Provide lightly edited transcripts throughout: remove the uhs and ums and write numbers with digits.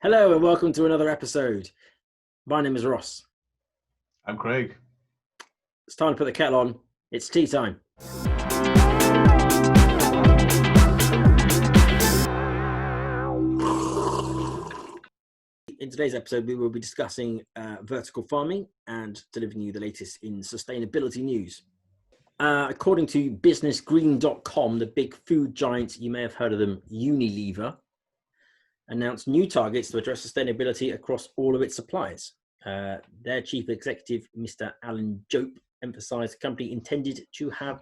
Hello and welcome to another episode. My name is Ross. I'm Craig. It's time to put the kettle on. It's tea time. In today's episode, we will be discussing vertical farming and delivering you the latest in sustainability news. According to businessgreen.com, the big food giant, you may have heard of them, Unilever, announced new targets to address sustainability across all of its suppliers. Their chief executive, Mr. Alan Jope, emphasized the company intended to have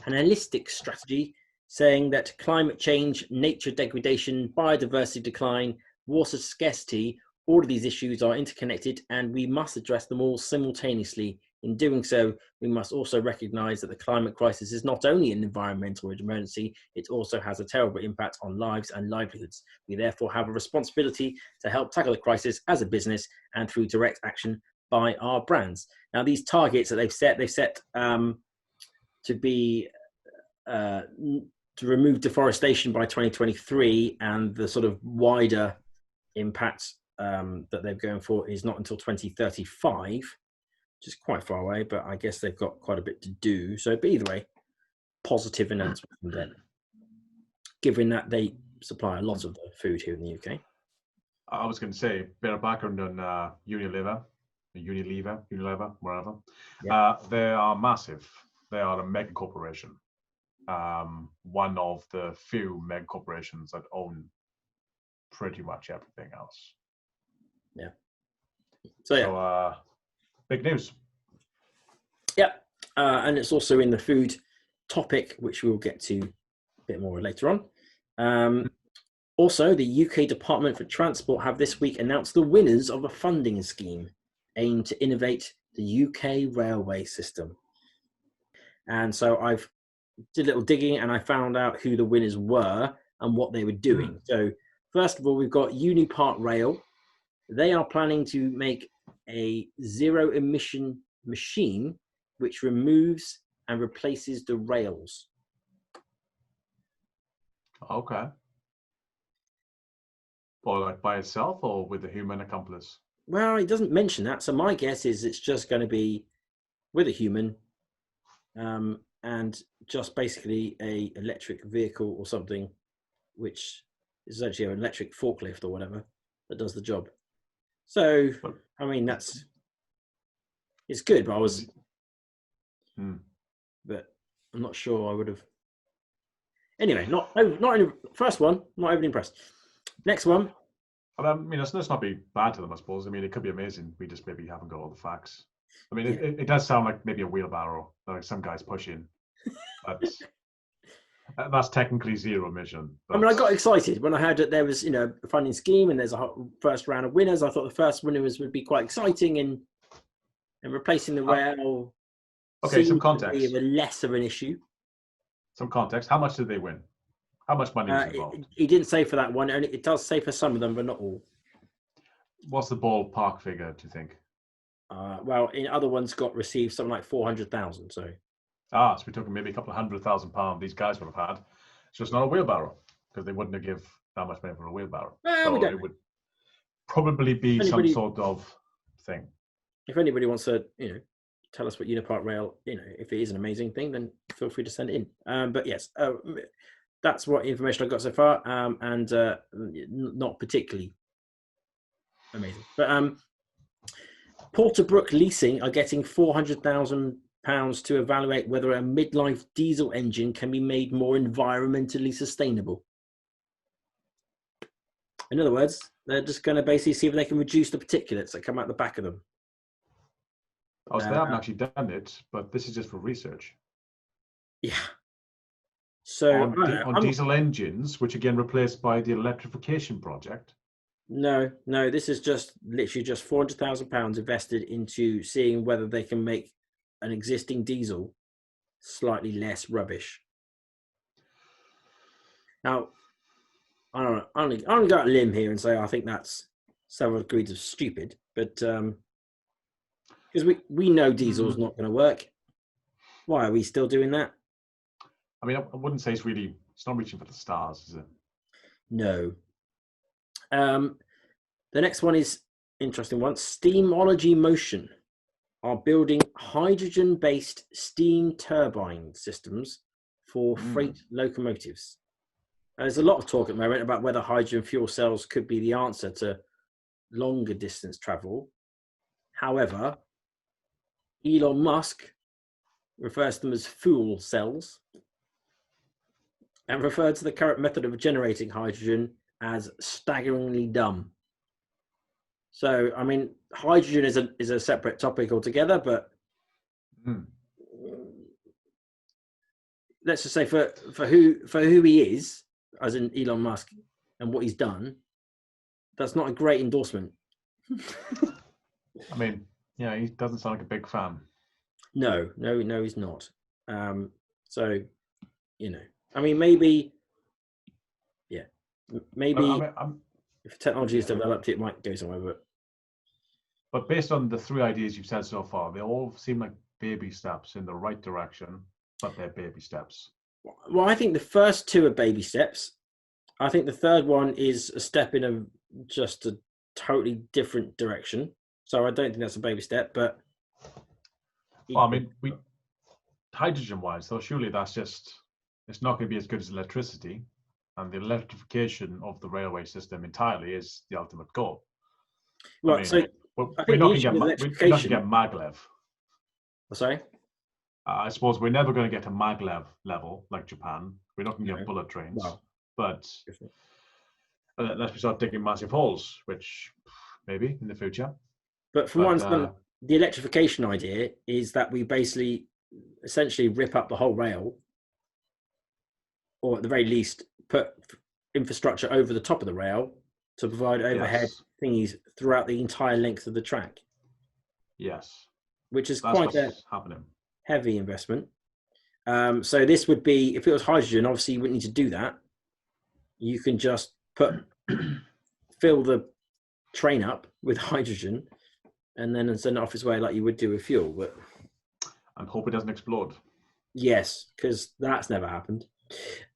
an holistic strategy, saying that climate change, nature degradation, biodiversity decline, water scarcity, all of these issues are interconnected and we must address them all simultaneously. In doing so, we must also recognize that the climate crisis is not only an environmental emergency, it also has a terrible impact on lives and livelihoods. We therefore have a responsibility to help tackle the crisis as a business and through direct action by our brands. Now, these targets that they've set to be to remove deforestation by 2023, and the sort of wider impact that they're going for is not until 2035, which is quite far away, but I guess they've got quite a bit to do. So, but either way, positive announcement from them, given that they supply a lot of the food here in the UK. I was going to say, bit of background on Unilever, wherever. Yeah. They are massive. They are a mega corporation. One of the few mega corporations that own pretty much everything else. Yeah. So big news. Yeah. And it's also in the food topic, which we'll get to a bit more later on. Also, the UK Department for Transport have this week announced the winners of a funding scheme aimed to innovate the UK railway system. And so I've did a little digging and I found out who the winners were and what they were doing. So first of all, we've got Unipart Rail. They are planning to make a zero emission machine which removes and replaces the rails. Okay. Or like by itself or with a human accomplice? Well, it doesn't mention that. So my guess is it's just going to be with a human and just basically a electric vehicle or something, which is actually an electric forklift or whatever that does the job. So, I mean, it's good, but but I'm not sure I would have. Anyway, not in first one, not overly impressed. Next one. I mean, let's not be bad to them, I suppose. I mean, it could be amazing. We just maybe haven't got all the facts. I mean, it does sound like maybe a wheelbarrow, like some guys pushing. That's technically zero emission. I mean, I got excited when I heard that there was, a funding scheme and there's a first round of winners. I thought the first winners would be quite exciting, and replacing the rail. Okay, some context. To be less of an issue. Some context. How much did they win? How much money was involved? He didn't say for that one, and it does say for some of them, but not all. What's the ballpark figure, do you think? Well, in other ones received something like 400,000. So so we're talking maybe a couple of £100,000 these guys would have had. So it's not a wheelbarrow, because they wouldn't have give that much money for a wheelbarrow. So it would probably be some sort of thing. If anybody wants to, tell us what Unipart Rail, if it is an amazing thing, then feel free to send it in. But yes, that's what information I've got so far, and not particularly amazing. But Porterbrook Leasing are getting £400,000 to evaluate whether a midlife diesel engine can be made more environmentally sustainable. In other words, they're just going to basically see if they can reduce the particulates that come out the back of them. So they haven't actually done it, but this is just for research. Yeah. So on diesel engines, which again replaced by the electrification project. No, this is just literally just £400,000 invested into seeing whether they can make an existing diesel slightly less rubbish. Now, I don't know. I'm gonna go out a limb here and say I think that's several degrees of stupid, but because we know diesel's not going to work. Why are we still doing that? I mean, I wouldn't say it's not reaching for the stars, is it? No. The next one is interesting one. Steamology Motion are building hydrogen-based steam turbine systems for freight locomotives. There's a lot of talk at the moment about whether hydrogen fuel cells could be the answer to longer distance travel. However, Elon Musk refers to them as fuel cells and referred to the current method of generating hydrogen as staggeringly dumb. So, I mean, hydrogen is a separate topic altogether, but let's just say for who he is, as in Elon Musk, and what he's done, that's not a great endorsement. I mean, yeah, he doesn't sound like a big fan. No, he's not. So, you know, I mean, maybe if technology is developed, it might go somewhere. But based on the three ideas you've said so far, they all seem like baby steps in the right direction, but they're baby steps. Well, I think the first two are baby steps. I think the third one is a step in just a totally different direction. So I don't think that's a baby step, but... Well, I mean, hydrogen-wise, though, surely that's just... It's not going to be as good as electricity. And the electrification of the railway system entirely is the ultimate goal. Well, we're not going to get maglev. Sorry? I suppose we're never going to get to maglev level like Japan. We're not going to get bullet trains. Well, but unless we start digging massive holes, which maybe in the future. But from what I understand, the electrification idea is that we basically essentially rip up the whole rail, or at the very least put infrastructure over the top of the rail to provide overhead thingies throughout the entire length of the track. Yes. Which is quite a heavy investment. So this would be, if it was hydrogen, obviously you wouldn't need to do that. You can just fill the train up with hydrogen and then send it off its way like you would do with fuel. But and hope it doesn't explode. Yes, because that's never happened.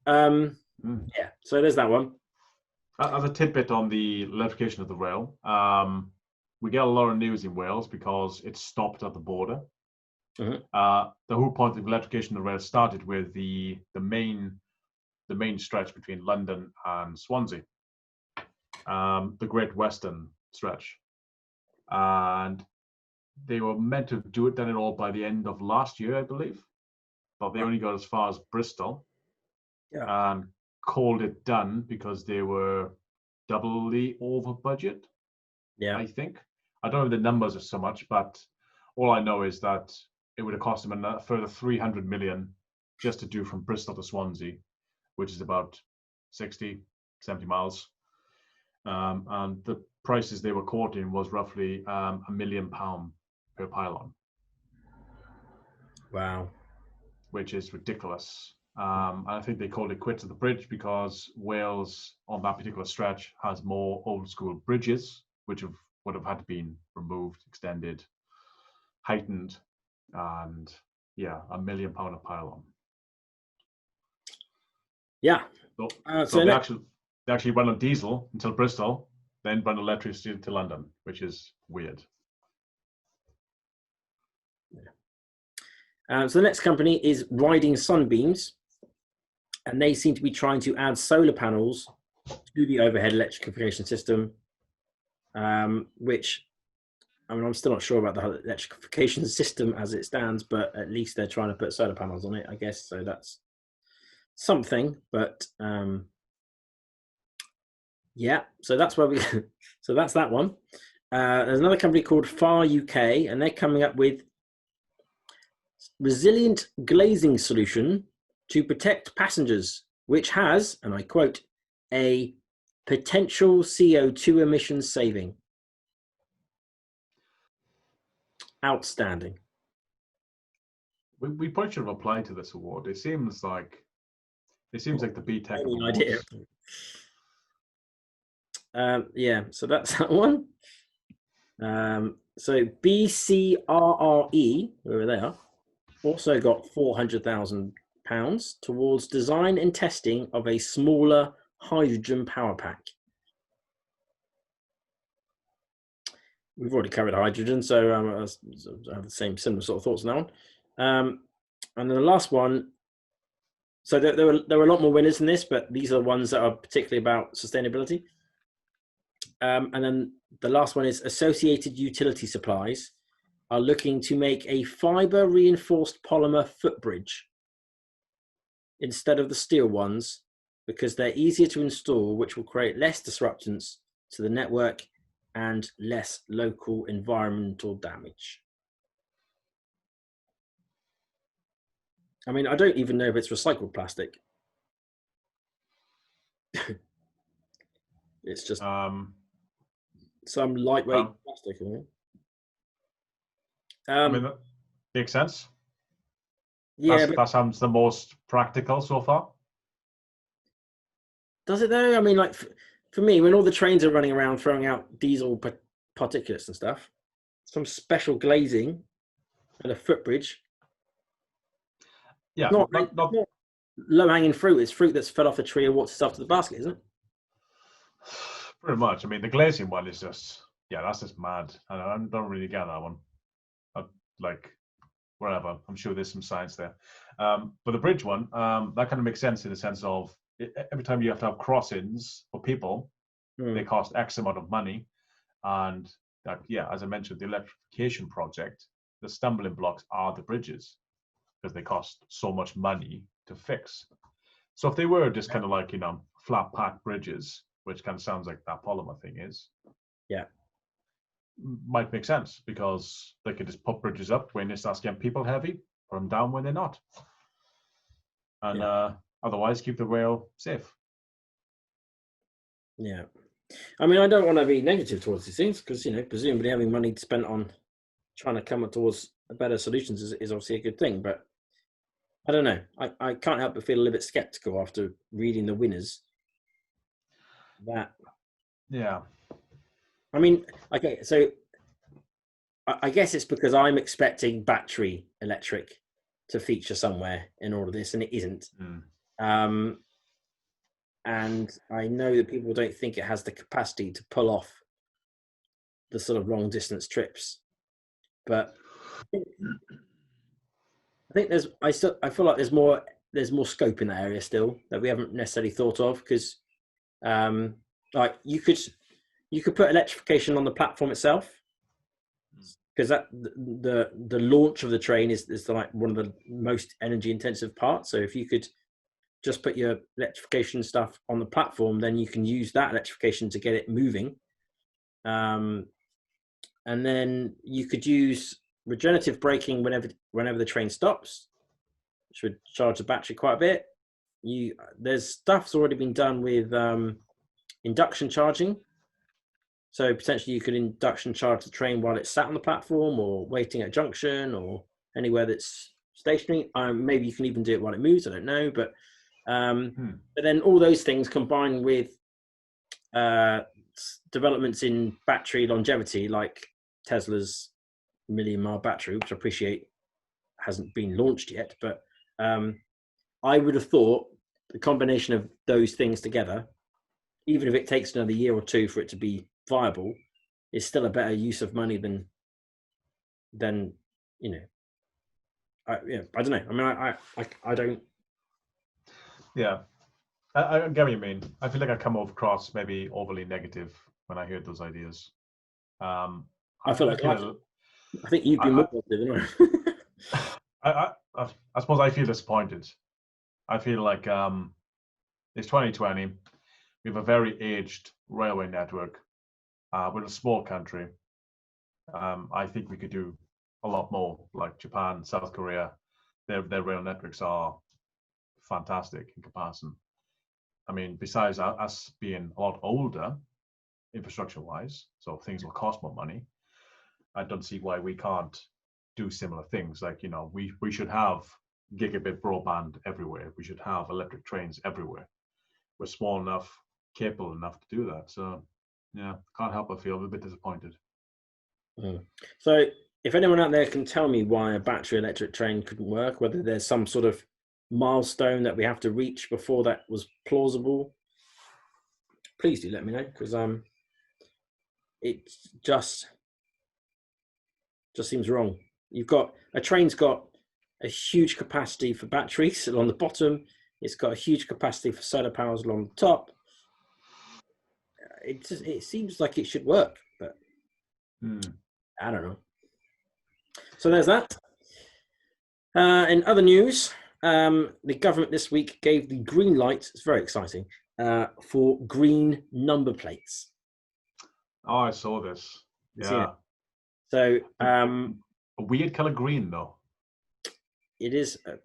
Yeah, so there's that one. As a tidbit on the electrification of the rail, we get a lot of news in Wales because it stopped at the border. The whole point of electrification of the rail started with the main stretch between London and Swansea, the Great Western stretch, and they were meant to do it done it all by the end of last year, I believe, but they only got as far as Bristol, and called it done because they were doubly over budget. I think. I don't know the numbers are so much, but all I know is that it would have cost them a further 300 million just to do from Bristol to Swansea, which is about 60, 70 miles. And the prices they were quoting was roughly £1 million per pylon. Wow. Which is ridiculous. And I think they called it quits at the bridge because Wales, on that particular stretch, has more old school bridges, which would have had to been removed, extended, heightened, and £1 million a pylon. Yeah. So they actually run on diesel until Bristol, then run electricity to London, which is weird. So the next company is Riding Sunbeams, and they seem to be trying to add solar panels to the overhead electrification system, which, I mean, I'm still not sure about the electrification system as it stands, but at least they're trying to put solar panels on it, I guess. So that's something, but yeah, so that's where so that's that one. There's another company called Far UK, and they're coming up with resilient glazing solution to protect passengers, which has, and I quote, a potential CO2 emissions saving. Outstanding. We probably should have applied to this award. It seems like the BTEC awards. Idea. Yeah, so that's that one. So BCRRE, wherever they are, also got £400,000 towards design and testing of a smaller hydrogen power pack. we've already covered hydrogen, so I have the similar sort of thoughts on that one. And then the last one. So there were a lot more winners in this, but these are the ones that are particularly about sustainability. And then the last one is Associated Utility Supplies are looking to make a fiber reinforced polymer footbridge instead of the steel ones because they're easier to install, which will create less disruptions to the network and less local environmental damage. I mean, I don't even know if it's recycled plastic. It's just some lightweight plastic. I mean, that makes sense. Yeah, that sounds the most practical so far. Does it though? I mean, like for me, when all the trains are running around throwing out diesel particulates and stuff, some special glazing and a footbridge. Yeah, not low-hanging fruit. It's fruit that's fell off a tree and walked itself to the basket, isn't it? Pretty much. I mean, the glazing one is just, that's just mad. I don't really get that one. Whatever. I'm sure there's some science there. But the bridge one, that kind of makes sense in the sense of every time you have to have crossings for people, they cost X amount of money. And as I mentioned, the electrification project, the stumbling blocks are the bridges because they cost so much money to fix. So if they were just kind of like, flat pack bridges, which kind of sounds like that polymer thing is, might make sense because they could just put bridges up when it starts getting people heavy, put them down when they're not, and otherwise keep the rail safe. Yeah, I mean, I don't want to be negative towards these things because presumably having money spent on trying to come up towards better solutions is obviously a good thing, but I don't know. I can't help but feel a little bit skeptical after reading the winners. I mean, okay, so I guess it's because I'm expecting battery electric to feature somewhere in all of this, and it isn't. And I know that people don't think it has the capacity to pull off the sort of long distance trips, but I think I feel like there's more scope in that area still that we haven't necessarily thought of because like you could put electrification on the platform itself because that the launch of the train is like one of the most energy intensive parts. So if you could just put your electrification stuff on the platform, then you can use that electrification to get it moving. And then you could use regenerative braking whenever the train stops, which would charge the battery quite a bit. There's stuff's already been done with induction charging. So potentially you could induction charge the train while it's sat on the platform or waiting at a junction or anywhere that's stationary. Maybe you can even do it while it moves. I don't know, but then all those things combined with developments in battery longevity, like Tesla's million-mile battery, which I appreciate hasn't been launched yet, but I would have thought the combination of those things together, even if it takes another year or two for it to be viable, is still a better use of money than I don't know. I mean, I don't. Yeah, I get what you mean. I feel like I come across maybe overly negative when I hear those ideas. I think you'd be more positive, I suppose I feel disappointed. I feel like it's 2020. We have a very aged railway network. We're a small country. I think we could do a lot more, like Japan, South Korea. Their rail networks are fantastic in comparison. I mean, besides us being a lot older, infrastructure-wise, so things will cost more money. I don't see why we can't do similar things. Like, we should have gigabit broadband everywhere. We should have electric trains everywhere. We're small enough, capable enough to do that. So, can't help but feel a bit disappointed. So, if anyone out there can tell me why a battery electric train couldn't work, whether there's some sort of milestone that we have to reach before that was plausible, please do let me know, because it's just Just seems wrong. You've got a train's got a huge capacity for batteries along the bottom. It's got a huge capacity for solar panels along the top. It seems like it should work, but I don't know. So there's that. In other news, the government this week gave the green light. It's very exciting for green number plates. Oh, I saw this. Yeah. So a weird color green, though. It is a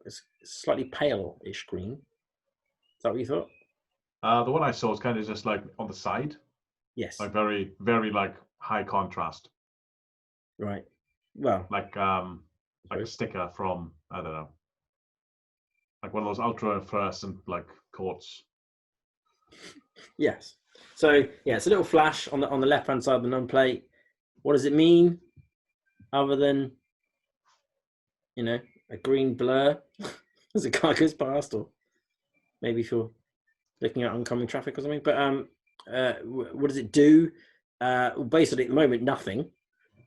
slightly pale-ish green. Is that what you thought? The one I saw is kind of just like on the side. Yes. Like very, very like high contrast. Right. Well, like a sticker from, I don't know, like one of those ultra fluorescent like coats. Yes. So yeah, it's a little flash on the left hand side of the number plate. What does it mean, other than a green blur as a car goes past, or maybe if you're looking at oncoming traffic or something? But what does it do? Basically, at the moment, nothing.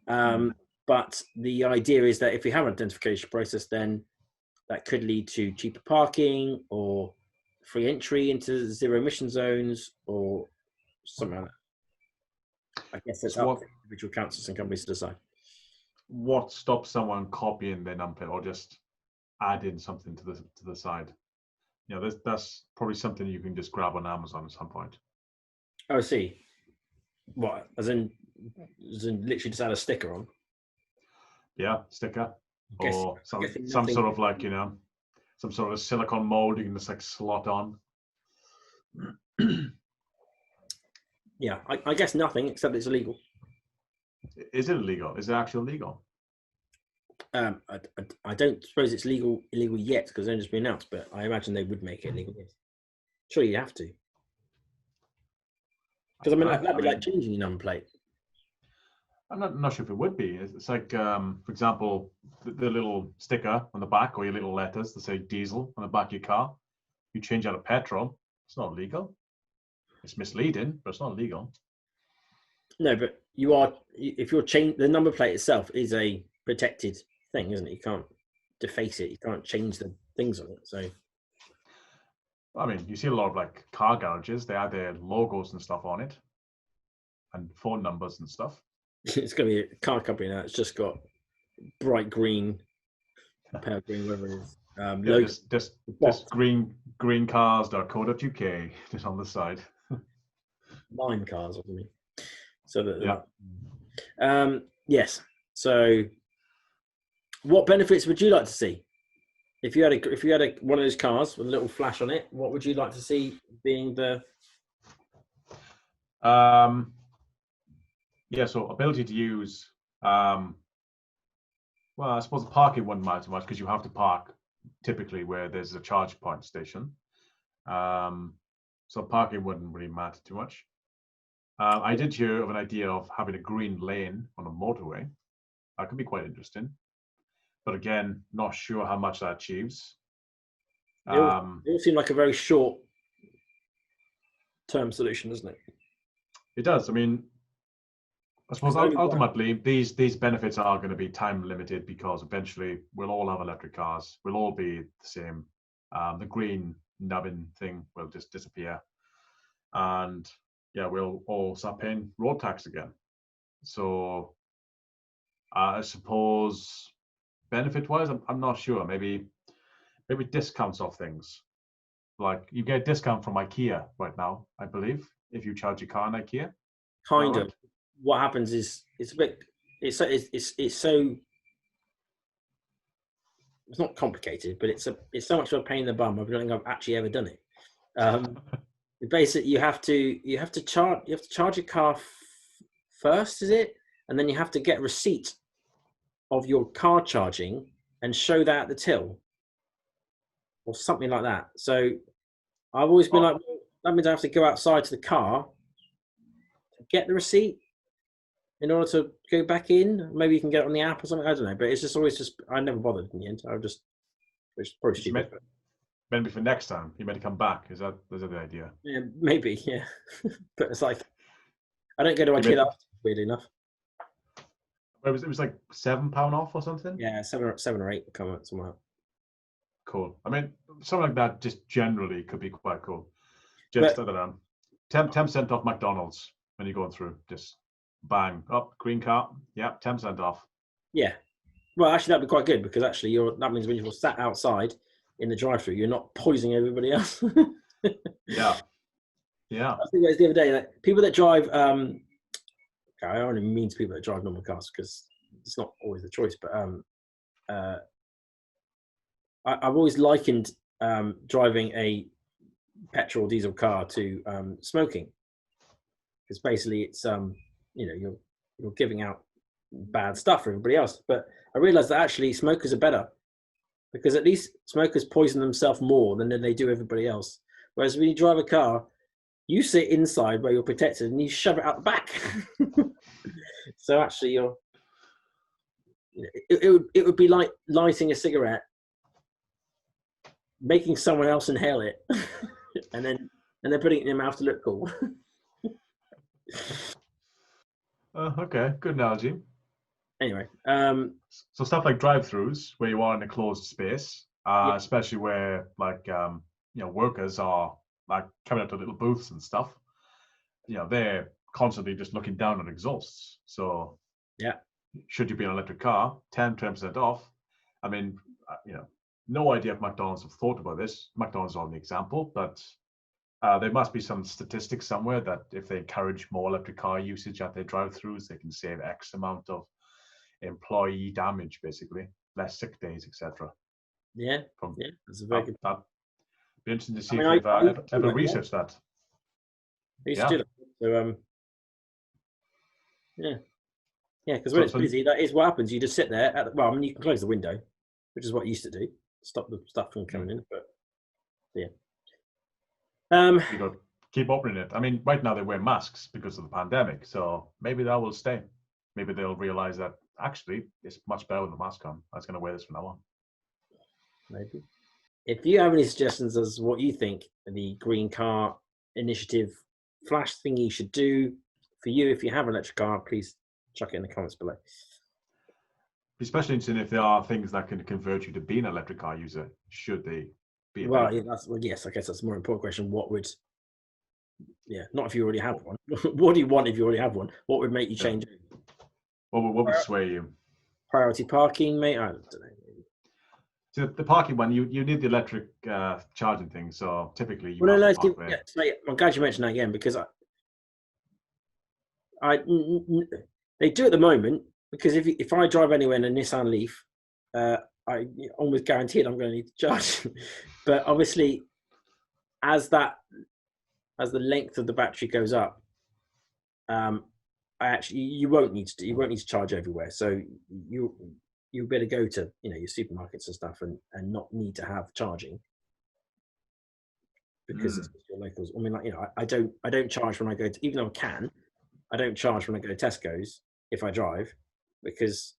But the idea is that if we have an identification process, then that could lead to cheaper parking or free entry into zero emission zones or something like that. I guess it's up to individual councils and companies to decide. What stops someone copying their number or just adding something to the side? That's probably something you can just grab on Amazon at some point. Oh, I see. What? As in literally just add a sticker on? Yeah, sticker. Or some sort of like, some sort of silicone mold you can just like slot on. Yeah, I guess nothing, except it's illegal. Is it illegal? Is it actually legal? I don't suppose it's illegal yet because it's only just been announced, but I imagine they would make it illegal. Yes. Sure, you have to. Because that'd be like changing your number plate. I'm not sure if it would be. It's like, for example, the little sticker on the back or your little letters that say diesel on the back of your car. You change out of petrol. It's not legal. It's misleading, but it's not legal. No, but if you're the number plate itself is a protected thing, isn't it? You can't deface it. You can't change the things on it. So, I mean, you see a lot of like car garages. They add their logos and stuff on it, and phone numbers and stuff. It's going to be a car company now. It's just got bright green, pale green, whatever it is. Just greencars.co.uk just on the side. Line cars, or something. So that yes. So, what benefits would you like to see if you had one of those cars with a little flash on it? What would you like to see being the? So ability to use. Well, I suppose the parking wouldn't matter too much because you have to park typically where there's a charge point station. So parking wouldn't really matter too much. I did hear of an idea of having a green lane on a motorway. That could be quite interesting. But again, not sure how much that achieves. It all seemed like a very short-term solution, doesn't it? It does. I mean, I suppose ultimately these benefits are going to be time limited because eventually we'll all have electric cars. We'll all be the same. The green nubbin thing will just disappear. And we'll all start paying road tax again. So I suppose benefit-wise, I'm not sure. Maybe discounts of things. Like you get a discount from IKEA right now, I believe, if you charge your car in IKEA. Kind of. What happens is it's not complicated, but it's so much of a pain in the bum. I don't think I've actually ever done it. Basically, you have to charge your car first, is it? And then you have to get a receipt of your car charging and show that at the till or something like that. So I've always been like, well, that means I have to go outside to the car to get the receipt in order to go back in. Maybe you can get it on the app or something. I don't know, but it's just always I never bothered in the end. It's probably stupid. Maybe for next time you might come back. Is that the idea? Yeah, maybe, yeah. But it's like I don't go to IKEA that often, weirdly enough. It was like £7 off or something. Yeah, seven or eight come out somewhere. Cool. I mean, something like that just generally could be quite cool. Just, But I don't know, 10% off McDonald's when you're going through. Just bang, up, green card. Yeah, 10% off. yeah, well, actually, that'd be quite good because actually, that means when you're sat outside in the drive-through, you're not poisoning everybody else. Yeah. Yeah. I think it was the other day that people that drive, I only mean to people that drive normal cars because it's not always the choice, but I've always likened driving a petrol or diesel car to smoking, because basically it's you're giving out bad stuff for everybody else. But I realized that actually smokers are better because at least smokers poison themselves more than they do everybody else. Whereas when you drive a car, you sit inside where you're protected and you shove it out the back. So actually, it would be like lighting a cigarette, making someone else inhale it, and then putting it in your mouth to look cool. Okay, good analogy. Anyway, so stuff like drive-throughs where you are in a closed space, yeah. especially where like workers are like coming up to little booths and stuff. They're constantly just looking down on exhausts. So Yeah. should you be an electric car, 10% off. I mean, no idea if McDonald's have thought about this. McDonald's are the example, but there must be some statistics somewhere that if they encourage more electric car usage at their drive-throughs, they can save X amount of employee damage, basically, less sick days, etc. Yeah, that's a very good. That'd be interesting to see I mean, if they've I ever researched that. I used to do that. So yeah, because when it's busy, that is what happens. You just sit there. I mean, you can close the window, which is what you used to do, stop the stuff from coming in. But yeah, you got to keep opening it. I mean, right now they wear masks because of the pandemic, so maybe that will stay. Maybe they'll realize that actually it's much better with the mask on. I was going to wear this from now on. Maybe. If you have any suggestions as what you think the green car initiative flash thingy should do for you, if you have an electric car, please chuck it in the comments below. Especially interesting if there are things that can convert you to being an electric car user, should they be available. Well, yes, I guess that's a more important question. What would, not if you already have one. What do you want if you already have one? What would make you change it? What would sway you? Priority parking, mate? I don't know. So the parking one, you need the electric charging thing. So typically, you I'm glad you mentioned that again because they do at the moment, because if I drive anywhere in a Nissan Leaf, I almost guaranteed I'm going to need to charge. But obviously, as the length of the battery goes up, you won't need to charge everywhere. So you better go to your supermarkets and stuff and not need to have charging because it's your locals. I mean, I don't charge when I go to, even though I can, I don't charge when I go to Tesco's if I drive because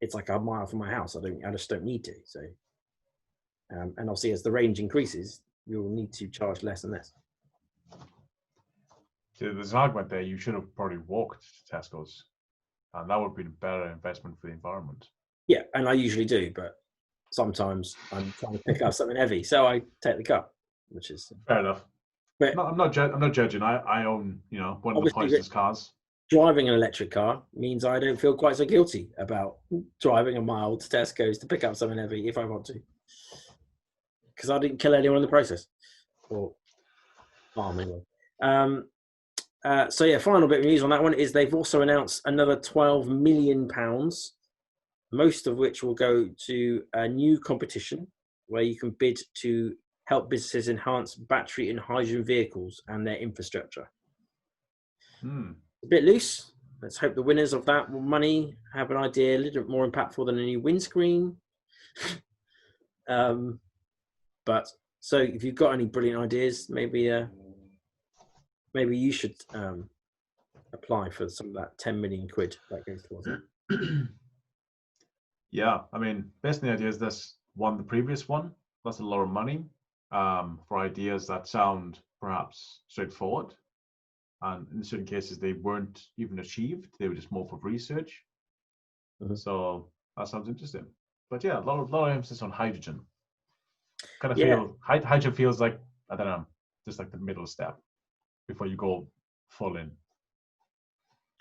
it's like a mile from my house. I just don't need to. So, and obviously as the range increases, you'll need to charge less and less. So there's an argument there. You should have probably walked to Tesco's, and that would be a better investment for the environment. Yeah, and I usually do, but sometimes I'm trying to pick up something heavy, so I take the car, which is fair enough. But I'm not judging. I own one of the poisonous cars. Driving an electric car means I don't feel quite so guilty about driving a mile to Tesco's to pick up something heavy if I want to, because I didn't kill anyone in the process. Or anyway. So yeah, final bit of news on that one is they've also announced another £12 million, most of which will go to a new competition where you can bid to help businesses enhance battery and hydrogen vehicles and their infrastructure. A bit loose. Let's hope the winners of that money have an idea a little bit more impactful than a new windscreen. But so if you've got any brilliant ideas, maybe you should apply for some of that 10 million quid that goes towards it. Yeah, I mean, based on the ideas that's won the previous one, that's a lot of money for ideas that sound perhaps straightforward. And in certain cases, they weren't even achieved. They were just more for research. So that sounds interesting. But yeah, a lot of emphasis on hydrogen. Kind of Yeah. feel hydrogen feels like, I don't know, just like the middle step before you go full in.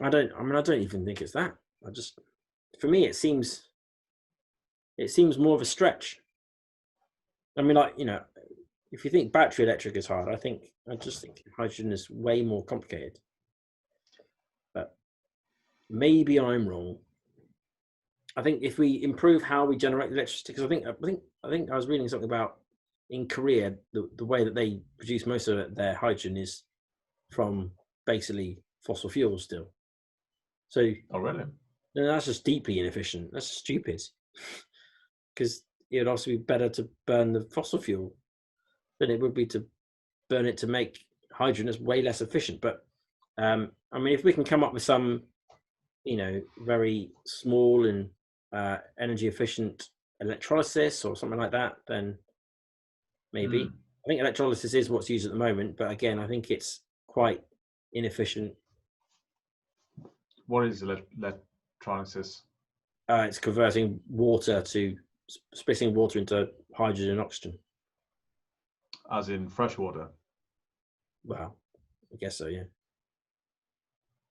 I don't even think it's that. For me, it seems more of a stretch. I mean, like, if you think battery electric is hard, I just think hydrogen is way more complicated. But maybe I'm wrong. I think if we improve how we generate electricity, because I think I was reading something about in Korea, the way that they produce most of their hydrogen is from basically fossil fuels still. So, oh really? That's just deeply inefficient. That's stupid. Because it would also be better to burn the fossil fuel than it would be to burn it to make hydrogen. It's way less efficient. But I mean, if we can come up with some, very small and energy efficient electrolysis or something like that, then maybe. I think electrolysis is what's used at the moment, but again, I think it's quite inefficient. What is electrolysis? It's converting water to splitting water into hydrogen and oxygen. As in fresh water? Well, I guess so, yeah.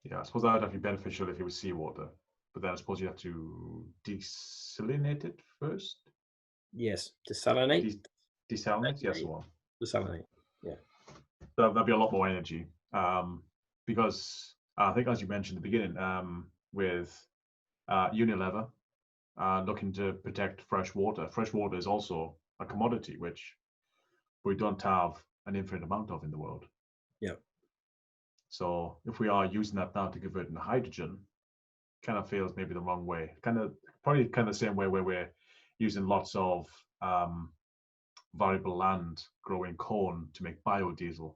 Yeah, I suppose that would be beneficial if it was seawater, but then I suppose you have to desalinate it first. Yes, desalinate. Desalinate, yes, the one. Desalinate, yeah. That'd be a lot more energy, because I think, as you mentioned at the beginning, with Unilever looking to protect fresh water. Fresh water is also a commodity which we don't have an infinite amount of in the world. Yeah. So if we are using that now to convert into hydrogen, kind of feels maybe the wrong way. Probably the same way where we're using lots of variable land growing corn to make biodiesel.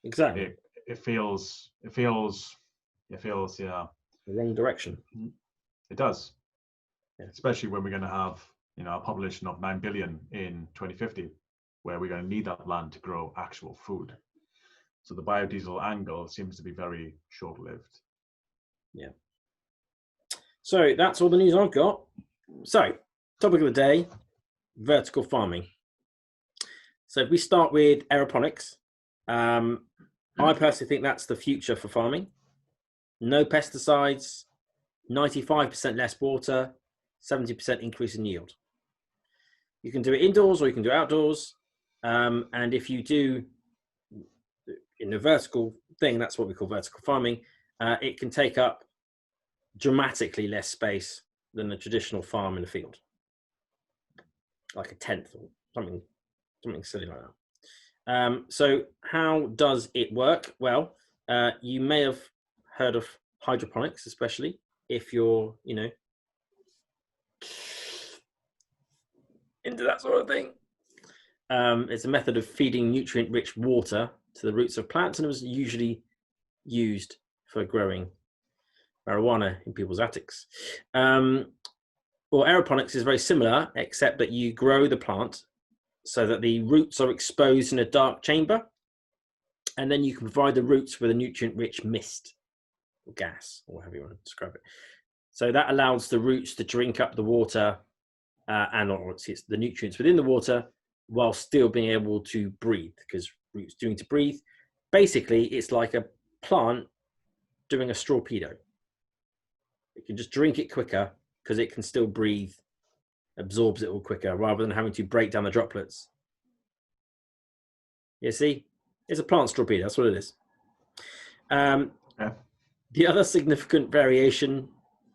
Exactly. It feels yeah. The wrong direction. It does. Yeah. Especially when we're going to have a population of 9 billion in 2050, where we're going to need that land to grow actual food. So the biodiesel angle seems to be very short-lived. Yeah. So that's all the news I've got. So, topic of the day, vertical farming. So if we start with aeroponics, I personally think that's the future for farming. No pesticides, 95% less water, 70% increase in yield. You can do it indoors or you can do it outdoors. And if you do in the vertical thing, that's what we call vertical farming, it can take up dramatically less space than a traditional farm in the field, like a tenth or something silly like that. So how does it work? Well, you may have heard of hydroponics, especially if you're, into that sort of thing. It's a method of feeding nutrient-rich water to the roots of plants, and it was usually used for growing marijuana in people's attics. Well, aeroponics is very similar, except that you grow the plant so that the roots are exposed in a dark chamber, and then you can provide the roots with a nutrient-rich mist or gas, or however you want to describe it. So that allows the roots to drink up the water and it's the nutrients within the water while still being able to breathe, because roots doing to breathe. Basically, it's like a plant doing a strawpedo. It can just drink it quicker because it can still breathe, absorbs it all quicker rather than having to break down the droplets. You see, it's a plant strawpedo. That's what it is. The other significant variation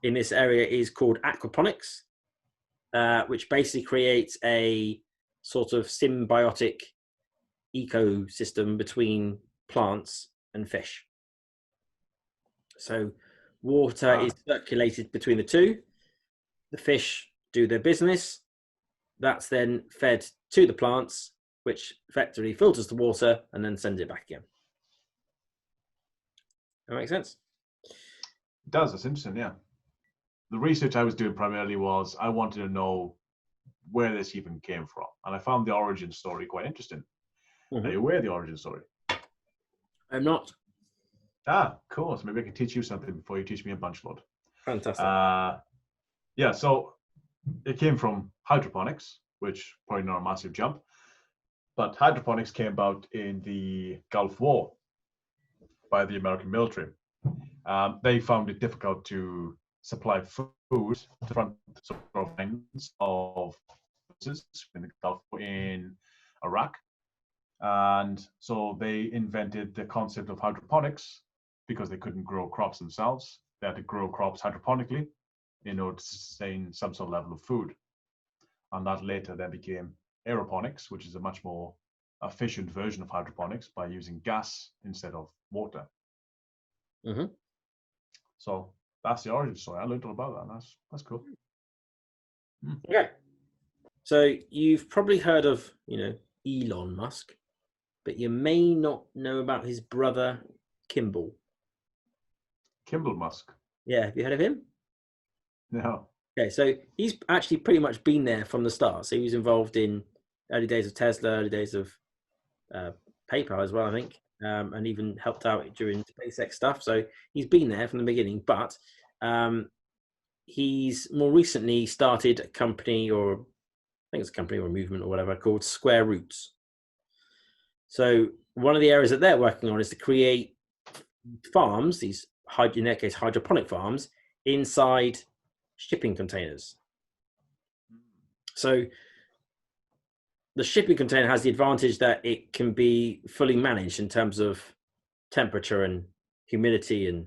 in this area is called aquaponics, which basically creates a sort of symbiotic ecosystem between plants and fish. So water is circulated between the two. The fish do their business. That's then fed to the plants, which effectively filters the water and then sends it back again. That makes sense? It does. That's interesting, yeah. The research I was doing primarily was I wanted to know where this even came from. And I found the origin story quite interesting. Are you aware of the origin story? I'm not. Cool. So maybe I can teach you something before you teach me a bunch load. Fantastic. Yeah, so it came from hydroponics, which probably not a massive jump, but hydroponics came about in the Gulf War by the American military. They found it difficult to supply food to front sort of lines of in the Gulf in Iraq. And so they invented the concept of hydroponics because they couldn't grow crops themselves. They had to grow crops hydroponically in order to sustain some sort of level of food. And that later then became aeroponics, which is a much more efficient version of hydroponics by using gas instead of water. Mm-hmm. So that's the origin story. I learned all about that. That's cool. Okay. So you've probably heard of, Elon Musk, but you may not know about his brother, Kimball. Kimball Musk. Yeah, have you heard of him? No. Okay, so he's actually pretty much been there from the start. So he was involved in early days of Tesla, early days of PayPal as well, I think, and even helped out during SpaceX stuff. So he's been there from the beginning, but he's more recently started a company, or I think it's a company or a movement or whatever, called Square Roots. So one of the areas that they're working on is to create farms, these, in their case, hydroponic farms, inside shipping containers. So the shipping container has the advantage that it can be fully managed in terms of temperature and humidity and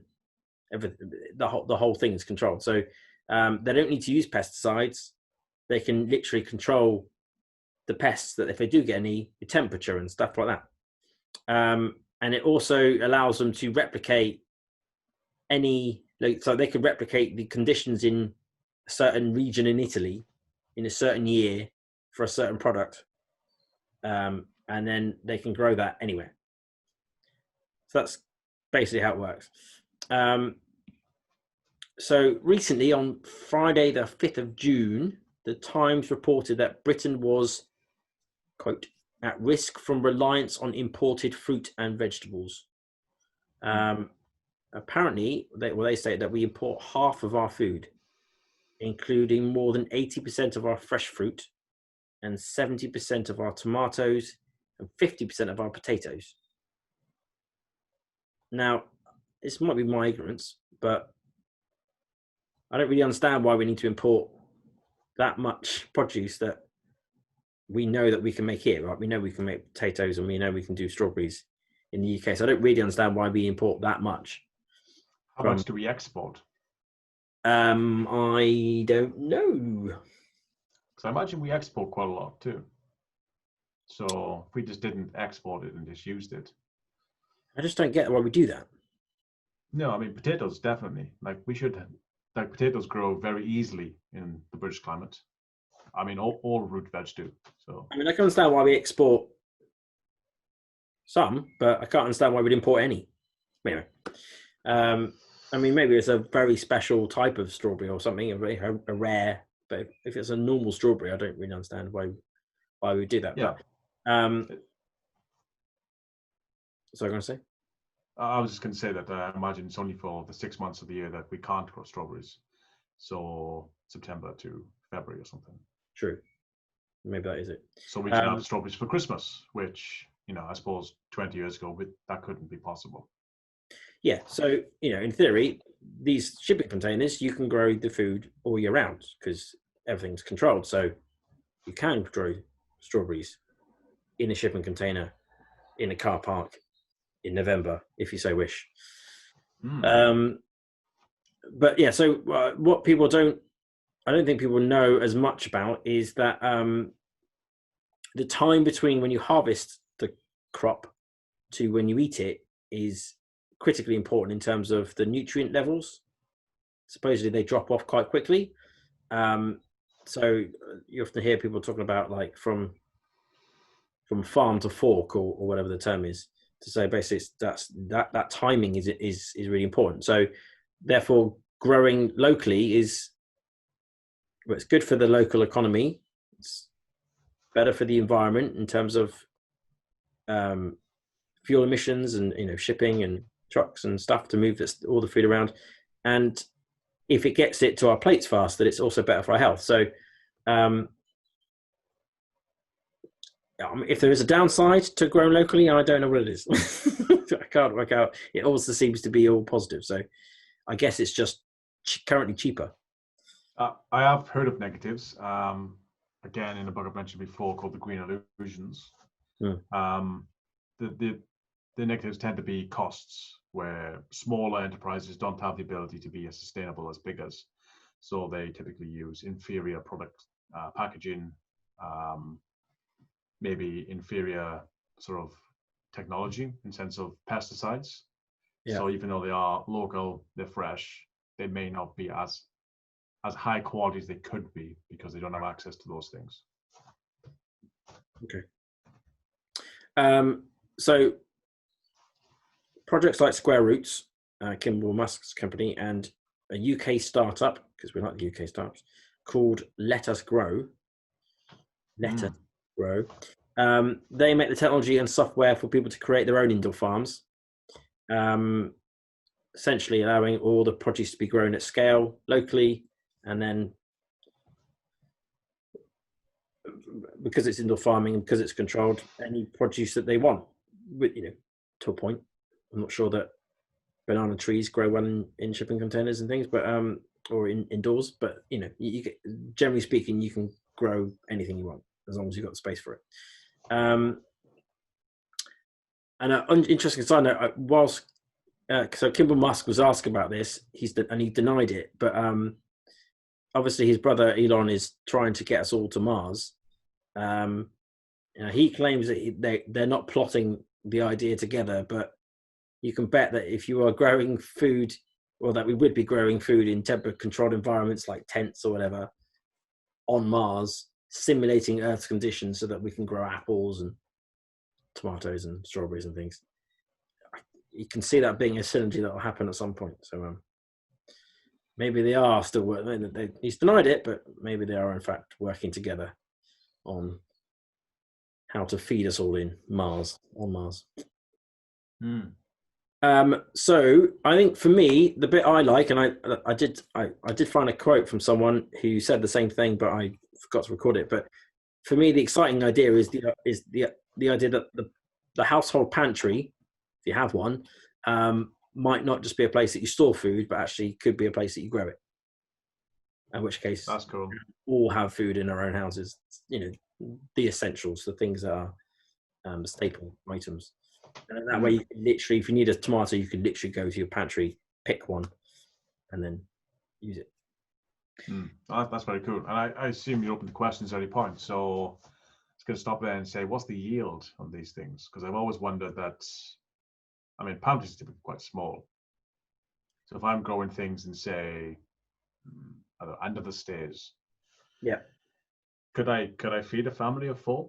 everything. The whole thing is controlled. So they don't need to use pesticides. They can literally control the pests, that if they do get any, the temperature and stuff like that. And it also allows them to replicate so they could replicate the conditions in a certain region in Italy in a certain year for a certain product. And then they can grow that anywhere. So that's basically how it works. So recently, on Friday, the 5th of June, the Times reported that Britain was, quote, at risk from reliance on imported fruit and vegetables. Apparently, they say that we import half of our food, including more than 80% of our fresh fruit and 70% of our tomatoes and 50% of our potatoes. Now, this might be my ignorance, but I don't really understand why we need to import that much produce that we know that we can make here, right? We know we can make potatoes and we know we can do strawberries in the UK. So I don't really understand why we import that much. How much do we export? I don't know. Because I imagine we export quite a lot too. So if we just didn't export it and just used it. I just don't get why we do that. No, I mean, potatoes, definitely. Potatoes grow very easily in the British climate. I mean, all root veg do. So I mean, I can understand why we export some, but I can't understand why we'd import any. Anyway, I mean, maybe it's a very special type of strawberry or something, a rare. But if it's a normal strawberry, I don't really understand why we do that. Yeah. But, so I'm going to say. I was just going to say that I imagine it's only for the 6 months of the year that we can't grow strawberries. So September to February or something. True. Maybe that is it. So we can have strawberries for Christmas, which, I suppose 20 years ago, that couldn't be possible. Yeah. So, in theory, these shipping containers, you can grow the food all year round because everything's controlled. So you can grow strawberries in a shipping container in a car park in November, if you so wish. But yeah, so what I don't think people know as much about is that the time between when you harvest the crop to when you eat it is critically important in terms of the nutrient levels. Supposedly they drop off quite quickly. So you often hear people talking about like from farm to fork or whatever the term is, to say basically that timing is really important. So therefore growing locally it's good for the local economy. It's better for the environment in terms of fuel emissions and shipping and trucks and stuff to move all the food around. And if it gets it to our plates fast, that it's also better for our health. So if there is a downside to growing locally, I don't know what it is. I can't work out. It also seems to be all positive. So I guess it's just currently cheaper. I have heard of negatives. Again, in a book I've mentioned before called The Green Illusions. The negatives tend to be costs, where smaller enterprises don't have the ability to be as sustainable as biggers. So they typically use inferior product packaging, maybe inferior sort of technology in sense of pesticides. Yeah. So even though they are local, they're fresh, they may not be as high quality as they could be because they don't have access to those things. Okay. So projects like Square Roots, Kimball Musk's company, and a UK startup, because we like the UK startups, called Let Us Grow. Us Grow. They make the technology and software for people to create their own indoor farms, essentially allowing all the produce to be grown at scale locally, and then because it's indoor farming and because it's controlled, any produce that they want, to a point. I'm not sure that banana trees grow well in shipping containers and things, but or indoors. But you generally speaking, you can grow anything you want as long as you've got the space for it. And an interesting side note, so Kimball Musk was asked about this, he denied it, but obviously his brother Elon is trying to get us all to Mars. He claims that they're not plotting the idea together, but you can bet that if you are growing food, or that we would be growing food in temperature-controlled environments like tents or whatever on Mars, simulating Earth's conditions so that we can grow apples and tomatoes and strawberries and things. You can see that being a synergy that will happen at some point. So maybe they are still working. He's denied it, but maybe they are in fact working together on how to feed us all on Mars. So I think for me, the bit I like, and I did find a quote from someone who said the same thing, but I forgot to record it. But for me, the exciting idea is the idea that the household pantry, if you have one, might not just be a place that you store food, but actually could be a place that you grow it. In which case, that's cool. We all have food in our own houses. The essentials, the things that are staple items. And that way, you can literally, if you need a tomato, you can literally go to your pantry, pick one, and then use it. That's very cool. And I assume you're open to questions at any point. So it's going to stop there and say, what's the yield on these things? Because I've always wondered that, pantries are typically quite small. So if I'm growing things in, say, under the stairs, yeah, could I feed a family of 4?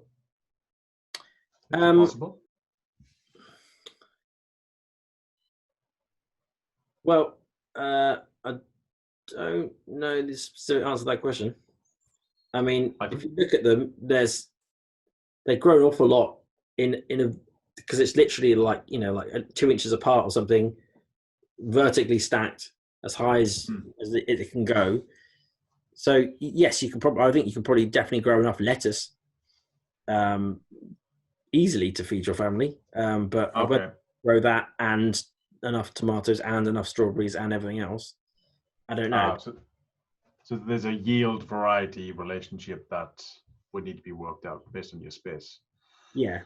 Is it possible? Well, I don't know the specific answer to that question. If you look at them, they grow an awful lot because it's literally like 2 inches apart or something, vertically stacked as high as it can go. So yes, I think you can probably definitely grow enough lettuce easily to feed your family. But I would grow that and enough tomatoes and enough strawberries and everything else. I don't know. So there's a yield variety relationship that would need to be worked out based on your space. Yeah.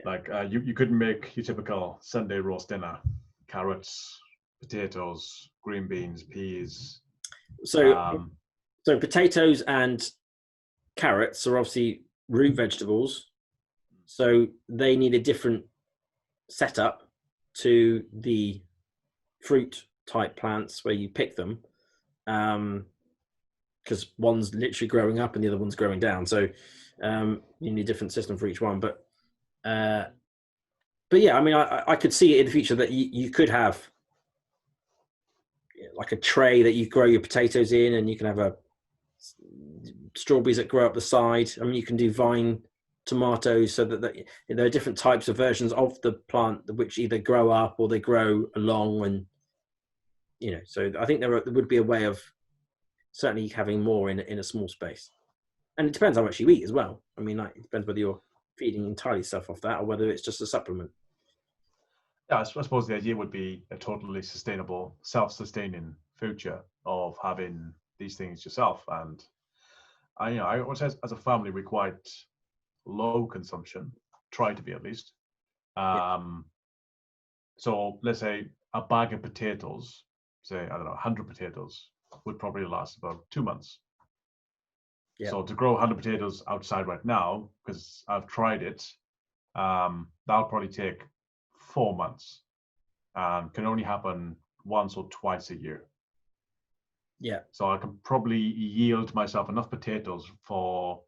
Like you couldn't make your typical Sunday roast dinner: carrots, potatoes, green beans, peas. So potatoes and carrots are obviously root vegetables, so they need a different setup to the fruit type plants where you pick them, because one's literally growing up and the other one's growing down. So you need a different system for each one. But yeah, I could see it in the future that you could have like a tray that you grow your potatoes in, and you can have strawberries that grow up the side. You can do vine tomatoes, so that there are different types of versions of the plant which either grow up or they grow along, and So I think there would be a way of certainly having more in a small space, and it depends how much you eat as well. I mean, like, it depends whether you're feeding entirely stuff off that or whether it's just a supplement. Yeah, I suppose the idea would be a totally sustainable, self-sustaining future of having these things yourself. And I would say as a family, we're quite low consumption, try to be at least. Yeah. So let's say a bag of potatoes, say, I don't know, 100 potatoes would probably last about 2 months. Yeah. So to grow 100 potatoes outside right now, because I've tried it, that'll probably take 4 months and can only happen once or twice a year. Yeah. So I can probably yield myself enough potatoes for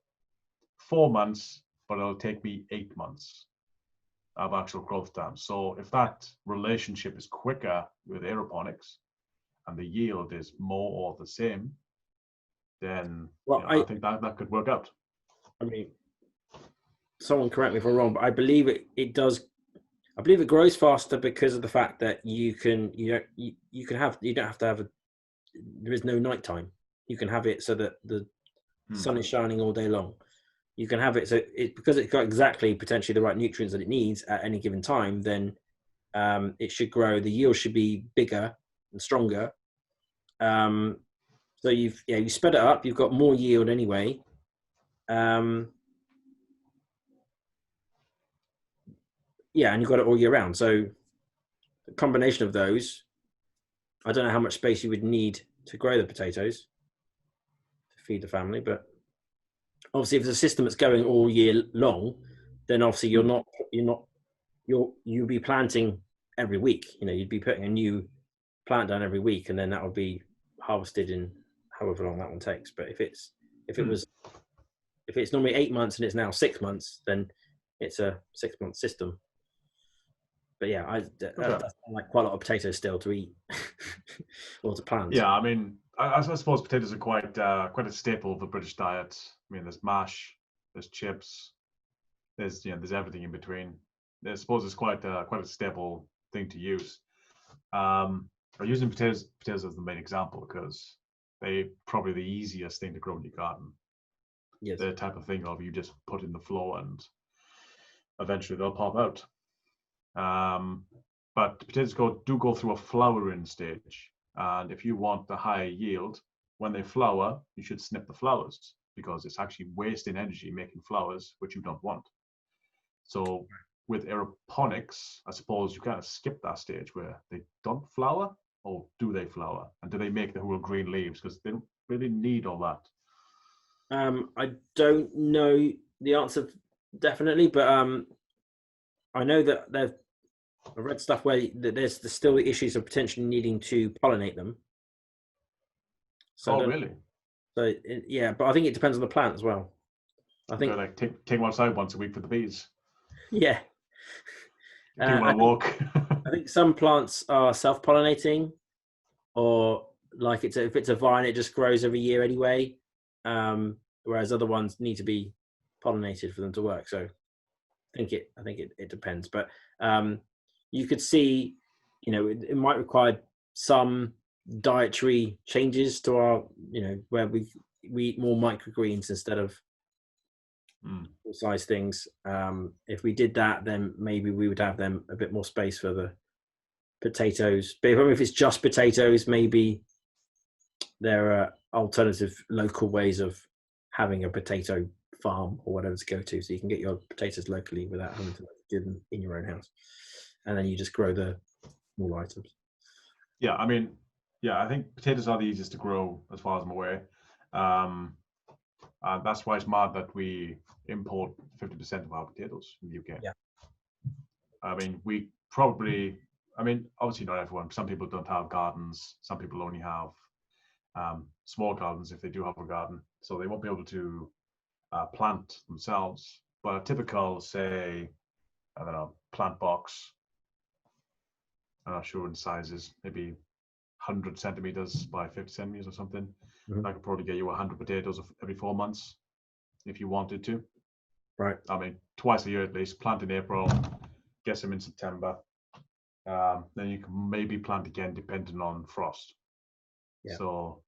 4 months, but it'll take me 8 months of actual growth time. So if that relationship is quicker with aeroponics and the yield is more or the same, then I think that could work out. I mean, someone correct me if I'm wrong, but I believe it does. I believe it grows faster because of the fact that you don't have to have there is no nighttime. You can have it so that the sun is shining all day long. You can have it so because it's got exactly potentially the right nutrients that it needs at any given time. Then it should grow. The yield should be bigger and stronger. So you sped it up. You've got more yield anyway. And you've got it all year round. So the combination of those, I don't know how much space you would need to grow the potatoes to feed the family, but obviously if it's a system that's going all year long, then obviously you'll be planting every week. You'd be putting a new plant down every week, and then that would be harvested in however long that one takes. But if it's normally 8 months and it's now 6 months, then it's a 6-month system. But yeah, that's like quite a lot of potatoes still to eat or to plant. Yeah, I mean, I suppose potatoes are quite a staple of the British diet. I mean, there's mash, there's chips, there's everything in between. I suppose it's quite a staple thing to use. I'm using potatoes as the main example because they're probably the easiest thing to grow in your garden. Yes. The type of thing of you just put in the floor and eventually they'll pop out. But potatoes do go through a flowering stage. And if you want the high yield, when they flower, you should snip the flowers because it's actually wasting energy making flowers, which you don't want. So with aeroponics, I suppose you kind of skip that stage where they don't flower, or do they flower? And do they make the whole green leaves? Because they don't really need all that. I don't know the answer definitely, but I know that I read stuff where there's still the issues of potentially needing to pollinate them. So really? So yeah, but I think it depends on the plant as well. I think like take one outside once a week for the bees. Yeah. Do you want to walk? I think some plants are self-pollinating, or like if it's a vine, it just grows every year anyway. Whereas other ones need to be pollinated for them to work. So I think it depends, but you could see, it might require some dietary changes to our, where we eat more microgreens instead of size things. If we did that, then maybe we would have them a bit more space for the potatoes. But if it's just potatoes, maybe there are alternative local ways of having a potato farm or whatever to go to, so you can get your potatoes locally without having to do them in your own house, and then you just grow the small items. Yeah, I mean, I think potatoes are the easiest to grow as far as I'm aware. And that's why it's mad that we import 50% of our potatoes from the UK. Yeah. I mean, obviously not everyone. Some people don't have gardens. Some people only have small gardens if they do have a garden. So they won't be able to plant themselves. But a typical, say, I don't know, plant box, I'm not sure in sizes, maybe 100 centimeters by 50 centimeters or something. Mm-hmm. I could probably get you 100 potatoes every 4 months if you wanted to. Right. I mean, twice a year at least. Plant in April, get some in September, then you can maybe plant again depending on frost. Yeah. So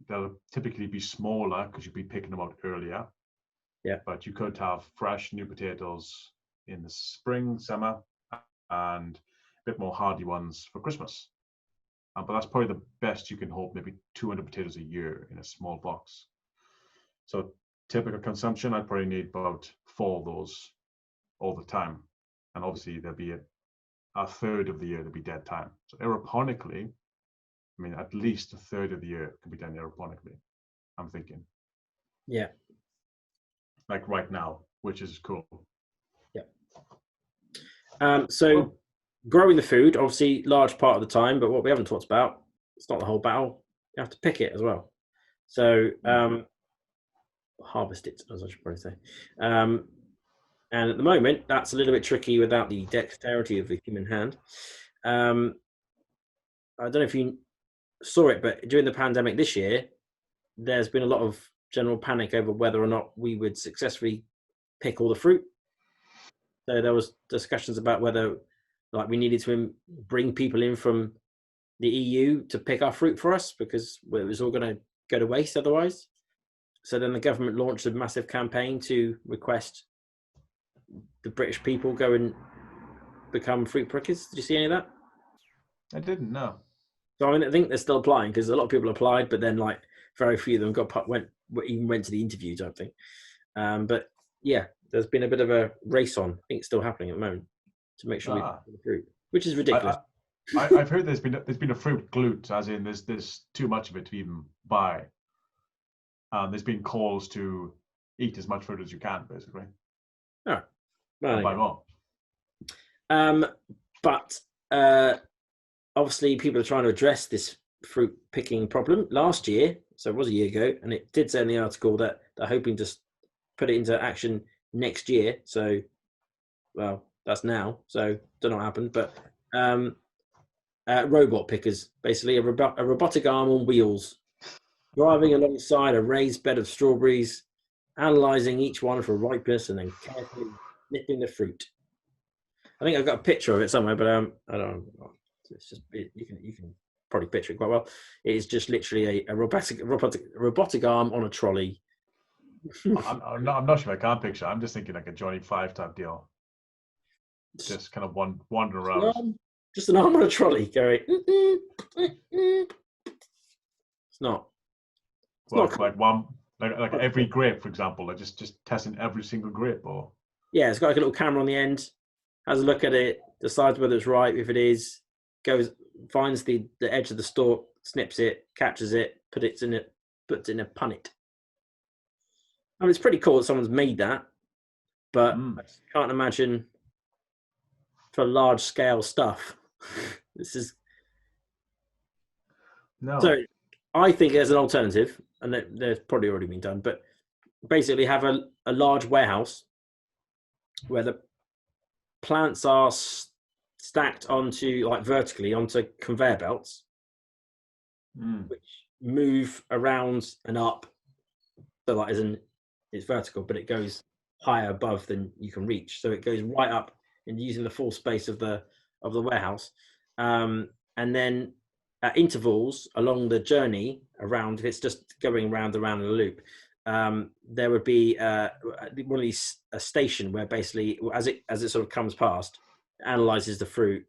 they'll typically be smaller because you'll be picking them out earlier. Yeah. But you could have fresh new potatoes in the spring, summer, and a bit more hardy ones for Christmas. But that's probably the best you can hope, maybe 200 potatoes a year in a small box. So typical consumption, I'd probably need about 4 of those all the time. And obviously there'll be a third of the year there'll be dead time. So aeroponically, I mean, at least a third of the year can be done aeroponically, I'm thinking. Yeah. Like right now, which is cool. Yeah. So growing the food, obviously, large part of the time, but what we haven't talked about, it's not the whole battle. You have to pick it as well. So harvest it, as I should probably say. And at the moment, that's a little bit tricky without the dexterity of the human hand. I don't know if you saw it, but during the pandemic this year, there's been a lot of general panic over whether or not we would successfully pick all the fruit. So there was discussions about whether, like, we needed to bring people in from the EU to pick our fruit for us because it was all going to go to waste otherwise. So then the government launched a massive campaign to request the British people go and become fruit pickers. Did you see any of that? I didn't know. So I mean, I think they're still applying because a lot of people applied, but then like very few of them went to the interviews, I don't think. But yeah, there's been a bit of a race on. I think it's still happening at the moment to make sure we pick the fruit, which is ridiculous. I've heard there's been a fruit glut, as in there's too much of it to even buy. There's been calls to eat as much fruit as you can, basically. Oh, well, and buy more. But obviously, people are trying to address this fruit picking problem. Last year, so it was a year ago, and it did say in the article that they're hoping to put it into action next year. So, well, that's now. So, don't know what happened, but robot pickers, basically a robotic arm on wheels, driving alongside a raised bed of strawberries, analysing each one for ripeness, and then carefully snipping the fruit. I think I've got a picture of it somewhere, but I don't know. It's just you can probably picture it quite well. It is just literally a robotic arm on a trolley. I'm not sure if I can picture. I'm just thinking like a Johnny Five type deal. Just kind of wandering around. Just an arm on a trolley going. It's not. It's well, not like one, like every grape, for example, like just testing every single grape, or yeah, it's got like a little camera on the end. Has a look at it, decides whether it's ripe. If it is, finds the edge of the stalk, snips it, catches it, puts it in a punnet. I mean, it's pretty cool that someone's made that, but I just can't imagine for large scale stuff. This is no. So I think there's an alternative, and there's probably already been done, but basically have a large warehouse where the plants are stacked onto, like, vertically onto conveyor belts, which move around and up. So like, it's vertical, but it goes higher above than you can reach. So it goes right up and using the full space of the warehouse. And then at intervals along the journey around, if it's just going round in a loop, there would be one of these a station where basically as it sort of comes past, analyzes the fruit,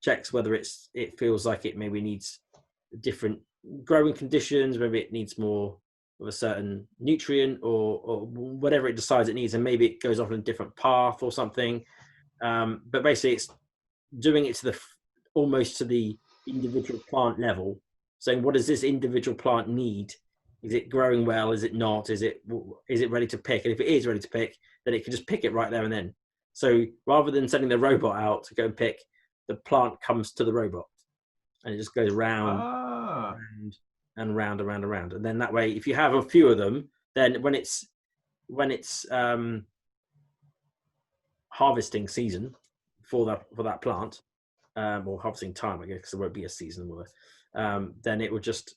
checks whether it feels like it maybe needs different growing conditions, maybe it needs more of a certain nutrient or whatever it decides it needs, and maybe it goes off on a different path or something. But basically, it's doing it to almost to the individual plant level, saying what does this individual plant need? Is it growing well? Is it not? Is it ready to pick? And if it is ready to pick, then it can just pick it right there and then. So rather than sending the robot out to go and pick, the plant comes to the robot, and it just goes round and round and round and round. And then that way, if you have a few of them, then when it's harvesting season for that plant, or harvesting time, I guess, because there won't be a season with it, then it'll just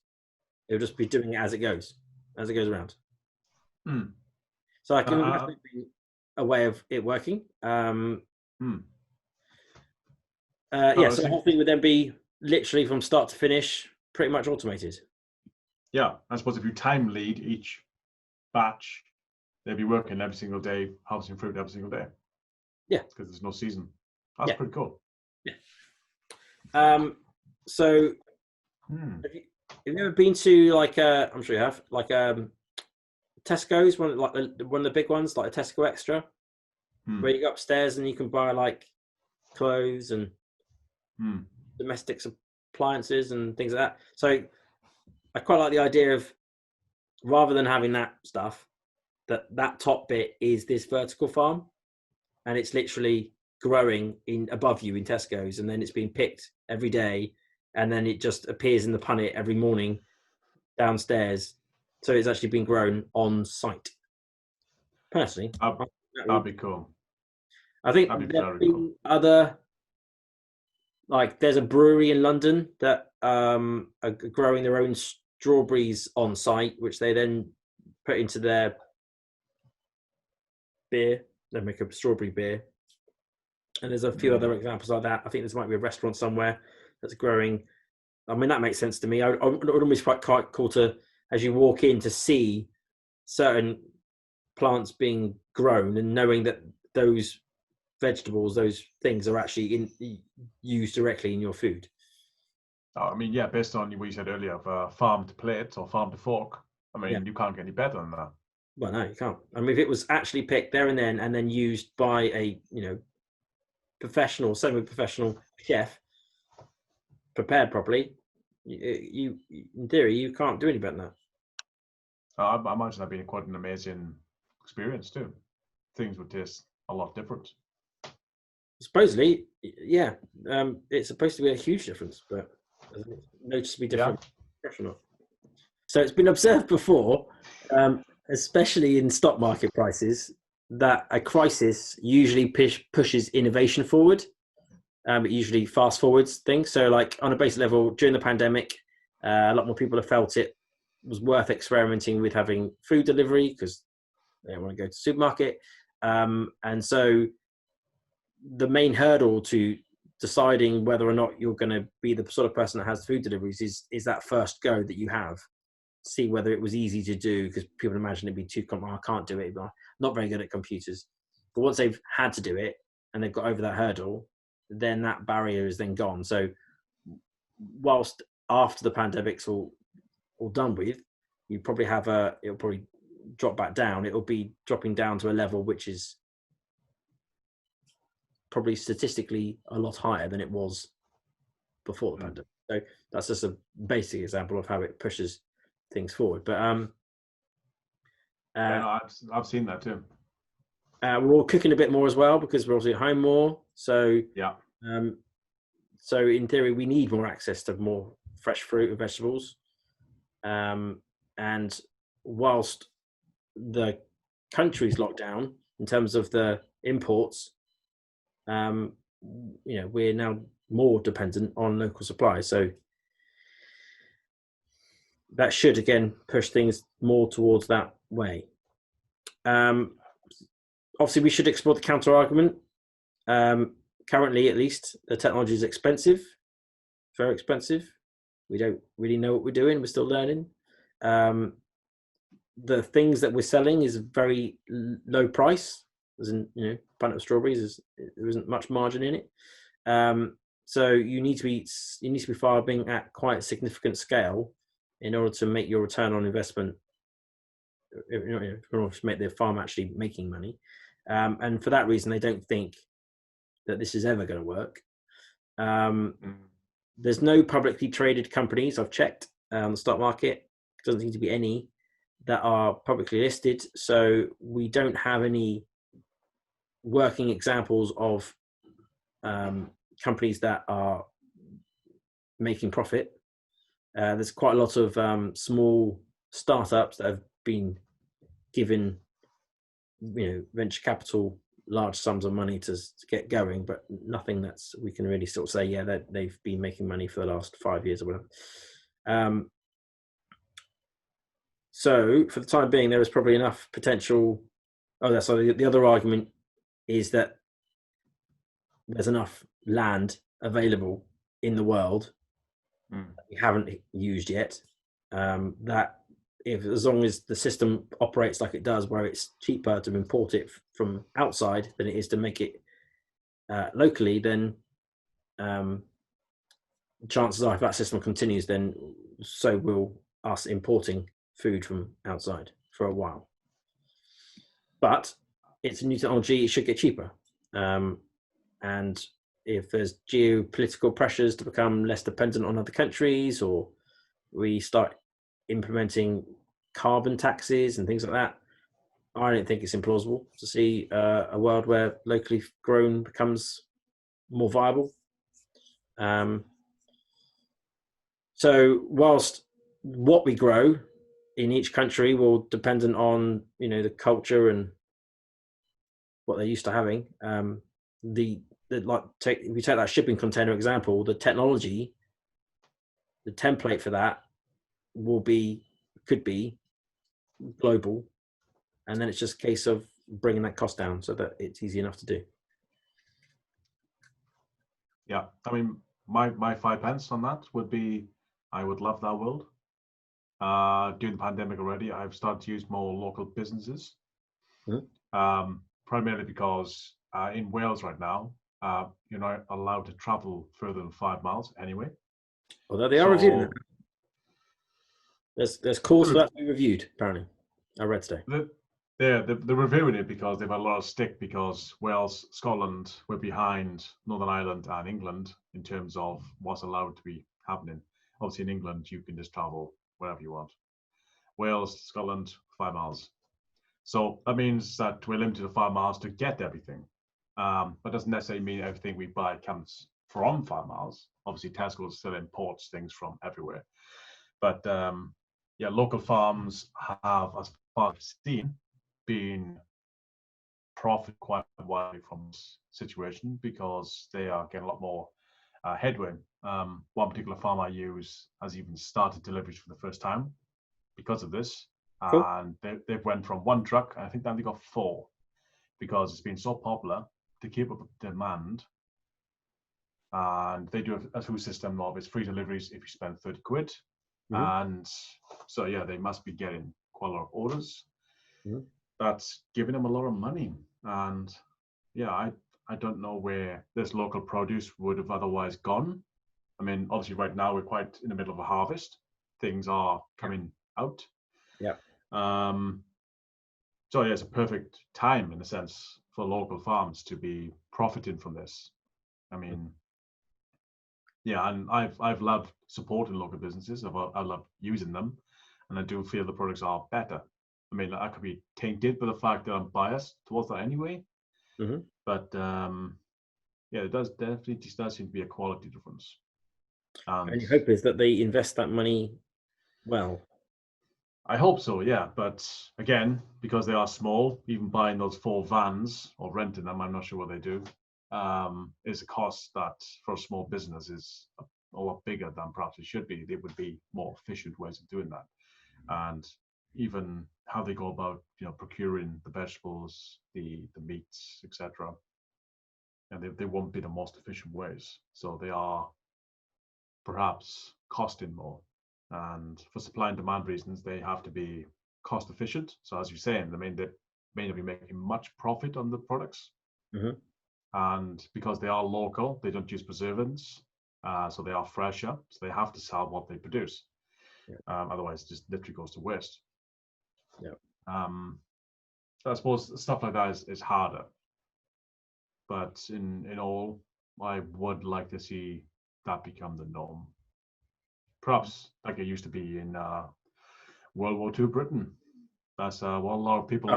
be doing it as it goes around. So I can imagine it being a way of it working. So the whole thing would then be literally from start to finish, pretty much automated. Yeah, I suppose if you time lead each batch, they'd be working every single day, harvesting fruit every single day. Yeah, because there's no season. That's pretty cool. Yeah. So, have you ever been to I'm sure you have, Tesco's, one of the big ones, like a Tesco Extra, where you go upstairs and you can buy like clothes and domestic appliances and things like that. So I quite like the idea of, rather than having that stuff, that top bit is this vertical farm, and it's literally growing above you in Tesco's, and then it's being picked every day, and then it just appears in the punnet every morning downstairs. So it's actually been grown on site. Personally, that'd be cool. I think there've been other, like there's a brewery in London that are growing their own strawberries on site, which they then put into their beer. They make a strawberry beer. And there's a few other examples like that. I think there might be a restaurant somewhere that's growing. I mean, that makes sense to me. I would almost quite cool to, as you walk in, to see certain plants being grown and knowing that those vegetables, those things are actually used directly in your food. I mean, yeah, based on what you said earlier of farm to plate or farm to fork, I mean, you can't get any better than that. Well, no, you can't. I mean, if it was actually picked there and then used by a, professional, semi-professional chef, prepared properly, you in theory, you can't do any better than that. I imagine that'd be quite an amazing experience too. Things would taste a lot different. Supposedly, yeah. It's supposed to be a huge difference, but noticeably different. Yeah. So it's been observed before, especially in stock market prices, that a crisis usually pushes innovation forward. It usually fast forwards things. So like on a base level, during the pandemic, a lot more people have felt it was worth experimenting with having food delivery because they don't want to go to the supermarket. And so the main hurdle to deciding whether or not you're going to be the sort of person that has food deliveries is that first go that you have. See whether it was easy to do, because people imagine it'd be too I can't do it, but I'm not very good at computers. But once they've had to do it and they've got over that hurdle, then that barrier is then gone. So whilst after the pandemic's all done with, you probably have it'll probably drop back down. It'll be dropping down to a level which is probably statistically a lot higher than it was before the pandemic. So that's just a basic example of how it pushes things forward. But I've seen that too. We're all cooking a bit more as well because we're obviously at home more. So so in theory, we need more access to more fresh fruit and vegetables. And whilst the country's locked down in terms of the imports, we're now more dependent on local supply. So that should again push things more towards that way. Obviously, we should explore the counter argument. Currently, at least, the technology is expensive, very expensive. We don't really know what we're doing. We're still learning. The things that we're selling is very low price. As in, pint of strawberries there isn't much margin in it. So you need to be farming at quite a significant scale in order to make your return on investment. In order to make the farm actually making money. And for that reason, they don't think that this is ever going to work. There's no publicly traded companies, I've checked on the stock market. Doesn't seem to be any that are publicly listed. So we don't have any working examples of companies that are making profit. There's quite a lot of small startups that have been given venture capital large sums of money to get going, but nothing that's we can really sort of say that they've been making money for the last 5 years or whatever. So for the time being, there is probably enough potential. The other argument is that there's enough land available in the world that we haven't used yet. That as long as the system operates like it does, where it's cheaper to import it from outside than it is to make it locally, then chances are, if that system continues, then so will us importing food from outside for a while. But it's a new technology; it should get cheaper. And if there's geopolitical pressures to become less dependent on other countries, or we start implementing carbon taxes and things like that, I don't think it's implausible to see a world where locally grown becomes more viable. So whilst what we grow in each country will dependent on the culture and what they're used to having, if we take that shipping container example, the technology, the template for that could be global, and then it's just a case of bringing that cost down so that it's easy enough to do. Yeah, I mean, my 5 pence on that would be, I would love that world. During the pandemic already, I've started to use more local businesses, primarily because in Wales right now, you're not allowed to travel further than 5 miles anyway. Although they are reviewing it. There's calls for that to be reviewed, apparently. I read today. They're reviewing it because they've had a lot of stick, because Wales, Scotland were behind Northern Ireland and England in terms of what's allowed to be happening. Obviously in England, you can just travel wherever you want. Wales, Scotland, 5 miles. So that means that we're limited to 5 miles to get everything. But doesn't necessarily mean everything we buy comes from 5 miles. Obviously, Tesco still imports things from everywhere. But yeah, local farms have, as far as I've seen, been profit quite widely from this situation, because they are getting a lot more headway. One particular farm I use has even started deliveries for the first time because of this. Cool. And they've went from 1 truck, and I think now they've got 4, because it's been so popular to keep up with demand. And they do a food system of it's free deliveries if you spend 30 quid. And so, yeah, they must be getting quite a lot of orders. That's giving them a lot of money. And yeah, I don't know where this local produce would have otherwise gone. I mean, obviously right now we're quite in the middle of a harvest. Things are coming out. Yeah. So yeah, it's a perfect time in a sense for local farms to be profiting from this. I mean, yeah, and I've loved supporting local businesses. I love using them, and I do feel the products are better. I mean, I could be tainted by the fact that I'm biased towards that anyway. But yeah, it definitely does seem to be a quality difference. And your hope is that they invest that money well. I hope so, yeah. But again, because they are small, even buying those 4 vans or renting them, I'm not sure what they do, is a cost that for a small business is a lot bigger than perhaps it should be. There would be more efficient ways of doing that. And even how they go about, procuring the vegetables, the meats, etc. And they won't be the most efficient ways. So they are perhaps costing more. And for supply and demand reasons, they have to be cost efficient. So as you're saying, I mean, they may not be making much profit on the products. And because they are local, they don't use preservatives. So they are fresher. So they have to sell what they produce. Otherwise, it just literally goes to waste. So I suppose stuff like that is harder. But in all, I would like to see that become the norm. Perhaps like it used to be in World War II Britain. That's what a lot of people a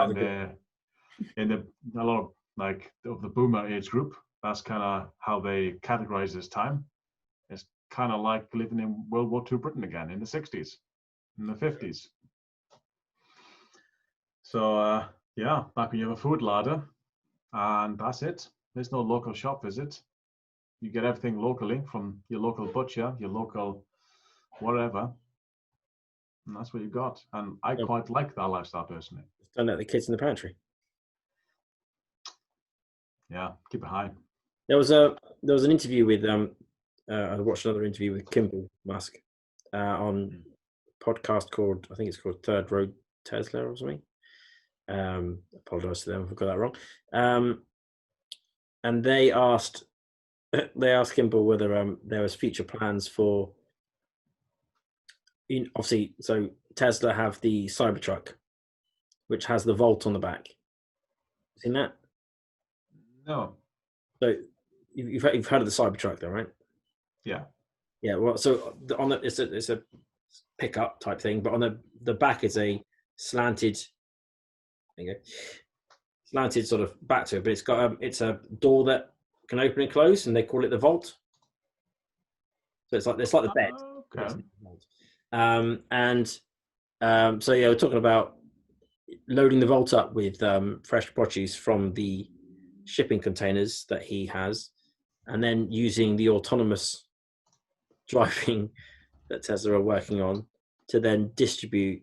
lot of like of the boomer age group. That's kind of how they categorize this time. It's kind of like living in World War II Britain again in the 60s, in the 50s. So yeah, back when you have a food ladder, and that's it. There's no local shop visit. You get everything locally from your local butcher, your local whatever, and that's what you got. And I quite like that lifestyle personally. Don't let the kids in the pantry. Yeah, keep it high. There was an interview with I watched another interview with Kimball Musk on a podcast called, I think it's called Third Road Tesla or something. Apologize to them if I got that wrong. And they asked Kimball whether there was future plans for, obviously, so Tesla have the Cybertruck, which has the Volt on the back. Seen that? No. So you've heard of the Cybertruck, though, right? Yeah. Yeah. Well, so it's a pickup type thing, but on the back is a slanted. There you go. Slanted sort of back to it, but it's a door that can open and close, and they call it the Vault. So it's like the bed. Okay. So yeah, we're talking about loading the Vault up with fresh produce from the shipping containers that he has, and then using the autonomous driving that Tesla are working on to then distribute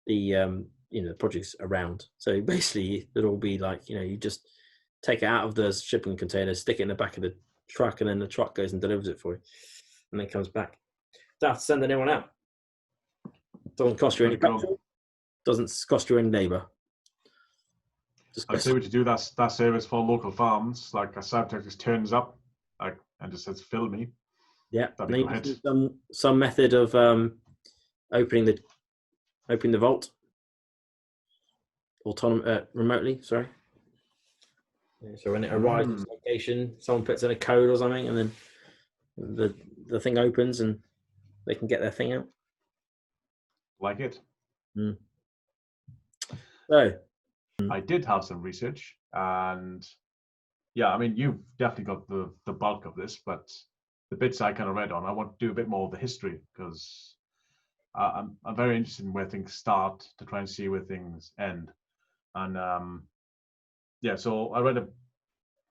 the produce around. So basically, it'll be like, you just take it out of the shipping container, stick it in the back of the truck, and then the truck goes and delivers it for you, and then comes back. Don't have to send anyone out. Doesn't cost you any petrol. Doesn't cost you any labour. I'd say we should do that service for local farms. Like a Cybertruck just turns up, and just says, "Fill me." Yeah, some method of opening the vault remotely. Sorry. Yeah, so when it arrives at the location, someone puts in a code or something, and then the thing opens and they can get their thing out. Like it. So I did have some research, and yeah, I mean, you've definitely got the bulk of this, but the bits I kind of read on, I want to do a bit more of the history, because I'm very interested in where things start to try and see where things end. And yeah, so I read a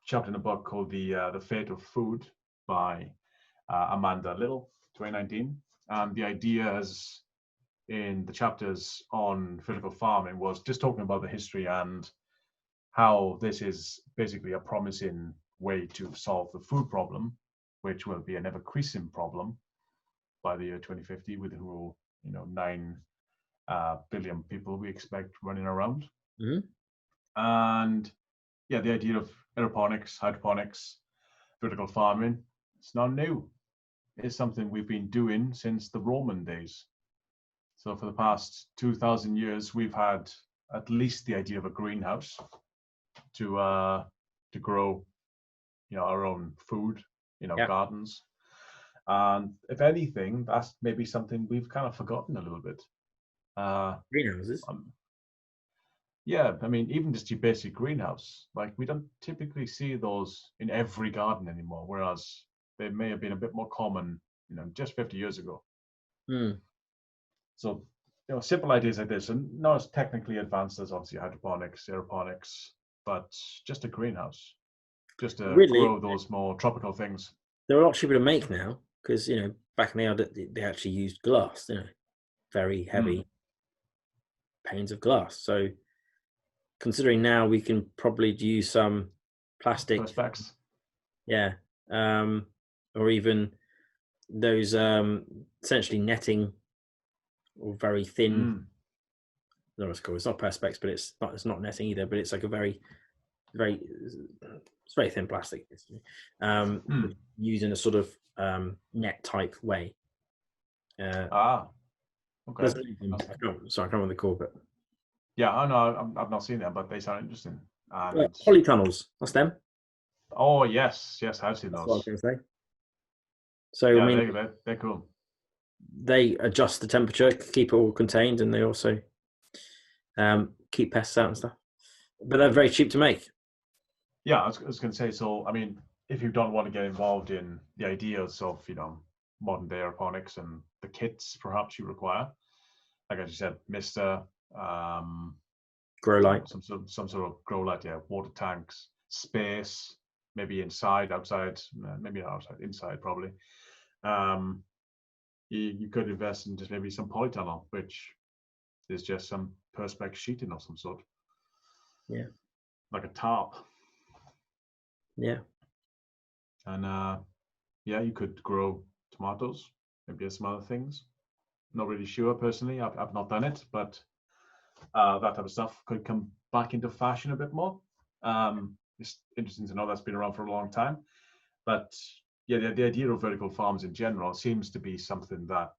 chapter in a book called The Fate of Food by Amanda Little, 2019, and the ideas in the chapters on vertical farming was just talking about the history and how this is basically a promising way to solve the food problem, which will be an ever-increasing problem by the year 2050, with who 9 billion people we expect running around. And yeah, the idea of aeroponics, hydroponics, vertical farming, it's not new. It's something we've been doing since the Roman days. So for the past 2,000 years, we've had at least the idea of a greenhouse to grow, our own food, gardens. And if anything, that's maybe something we've kind of forgotten a little bit. Greenhouses. Yeah, I mean, even just your basic greenhouse, like we don't typically see those in every garden anymore, whereas they may have been a bit more common, just 50 years ago. So, simple ideas like this, and not as technically advanced as obviously hydroponics, aeroponics, but just a greenhouse, just to grow those more tropical things. They're a lot cheaper to make now because, back in the day, they actually used glass, very heavy panes of glass. So considering now we can probably use some plastic. Perspex. Yeah. Or even those essentially netting or very thin. No, it's called. It's not perspex, but it's not netting either. But it's like a very thin plastic. Used in a sort of net type way. Okay. Sorry, I can't remember the call, but yeah, I know I've not seen them, but they sound interesting. And polytunnels, that's them. Oh yes, I've seen those. That's what I was going to say. So yeah, I mean, they're cool. They adjust the temperature, keep it all contained, and they also keep pests out and stuff. But they're very cheap to make. Yeah, I was going to say. So I mean, if you don't want to get involved in the ideas of modern day aeroponics and the kits perhaps you require, like as you said, Mister, grow light, some sort of grow light, water tanks, space, maybe inside, outside, maybe not outside, inside probably. You could invest in just maybe some polytunnel, which is just some perspex sheeting of some sort. Yeah, like a tarp. Yeah. And yeah, you could grow tomatoes, maybe some other things. Not really sure personally. I've not done it, but that type of stuff could come back into fashion a bit more. It's interesting to know that's been around for a long time. But yeah, the idea of vertical farms in general seems to be something that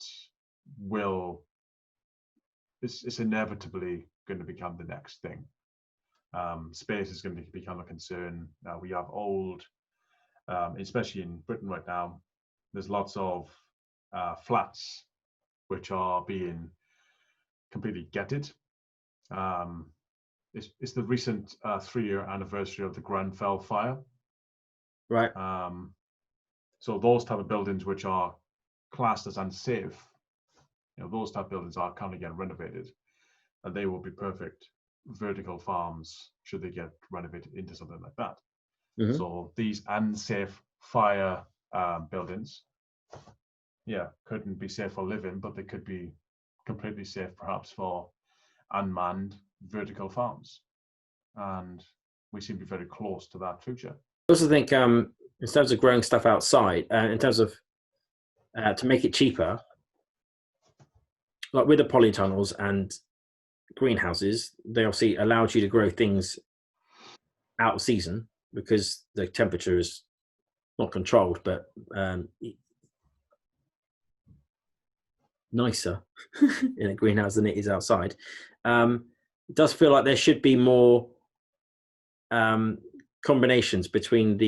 is inevitably going to become the next thing. Space is going to become a concern. We have especially in Britain right now, there's lots of flats which are being completely gutted. It's the recent 3-year anniversary of the Grenfell fire. Right. So those type of buildings which are classed as unsafe, those type of buildings are currently getting renovated, and they will be perfect vertical farms should they get renovated into something like that. Mm-hmm. So these unsafe fire buildings, couldn't be safe for living, but they could be completely safe perhaps for unmanned vertical farms. And we seem to be very close to that future. I also think in terms of growing stuff outside, in terms of to make it cheaper, like with the polytunnels and greenhouses, they obviously allowed you to grow things out of season because the temperature is not controlled, but nicer in a greenhouse than it is outside. It does feel like there should be more combinations between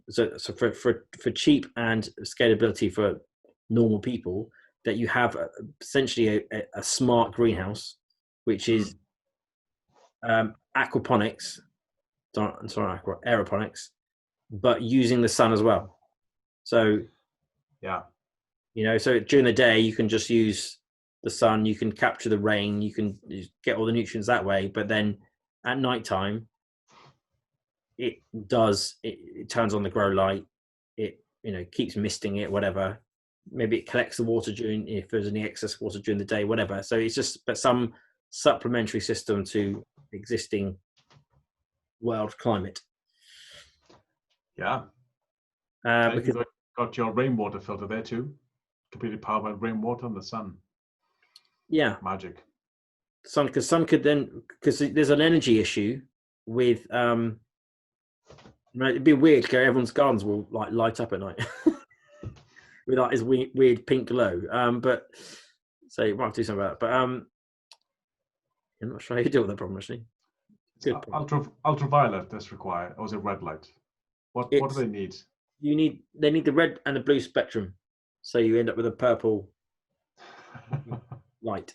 so for cheap and scalability for normal people, that you have essentially a smart greenhouse, which is aquaponics, aeroponics, but using the sun as well. So so during the day you can just use the sun, you can capture the rain, you can get all the nutrients that way, but then at nighttime it turns on the grow light, it keeps misting it, whatever, maybe it collects the water if there's any excess water during the day, whatever. So it's just some supplementary system to existing world climate. Because you've got your rainwater filter there too, completely powered by rainwater and the sun. Magic. Sun, because there's an energy issue with it'd be weird because everyone's gardens will like light up at night with like this weird pink glow. But so you might have to do something about it. But I'm not sure how you deal with that problem actually. Good problem. Ultraviolet that's required, or is it red light? What do they need? They need the red and the blue spectrum, so you end up with a purple light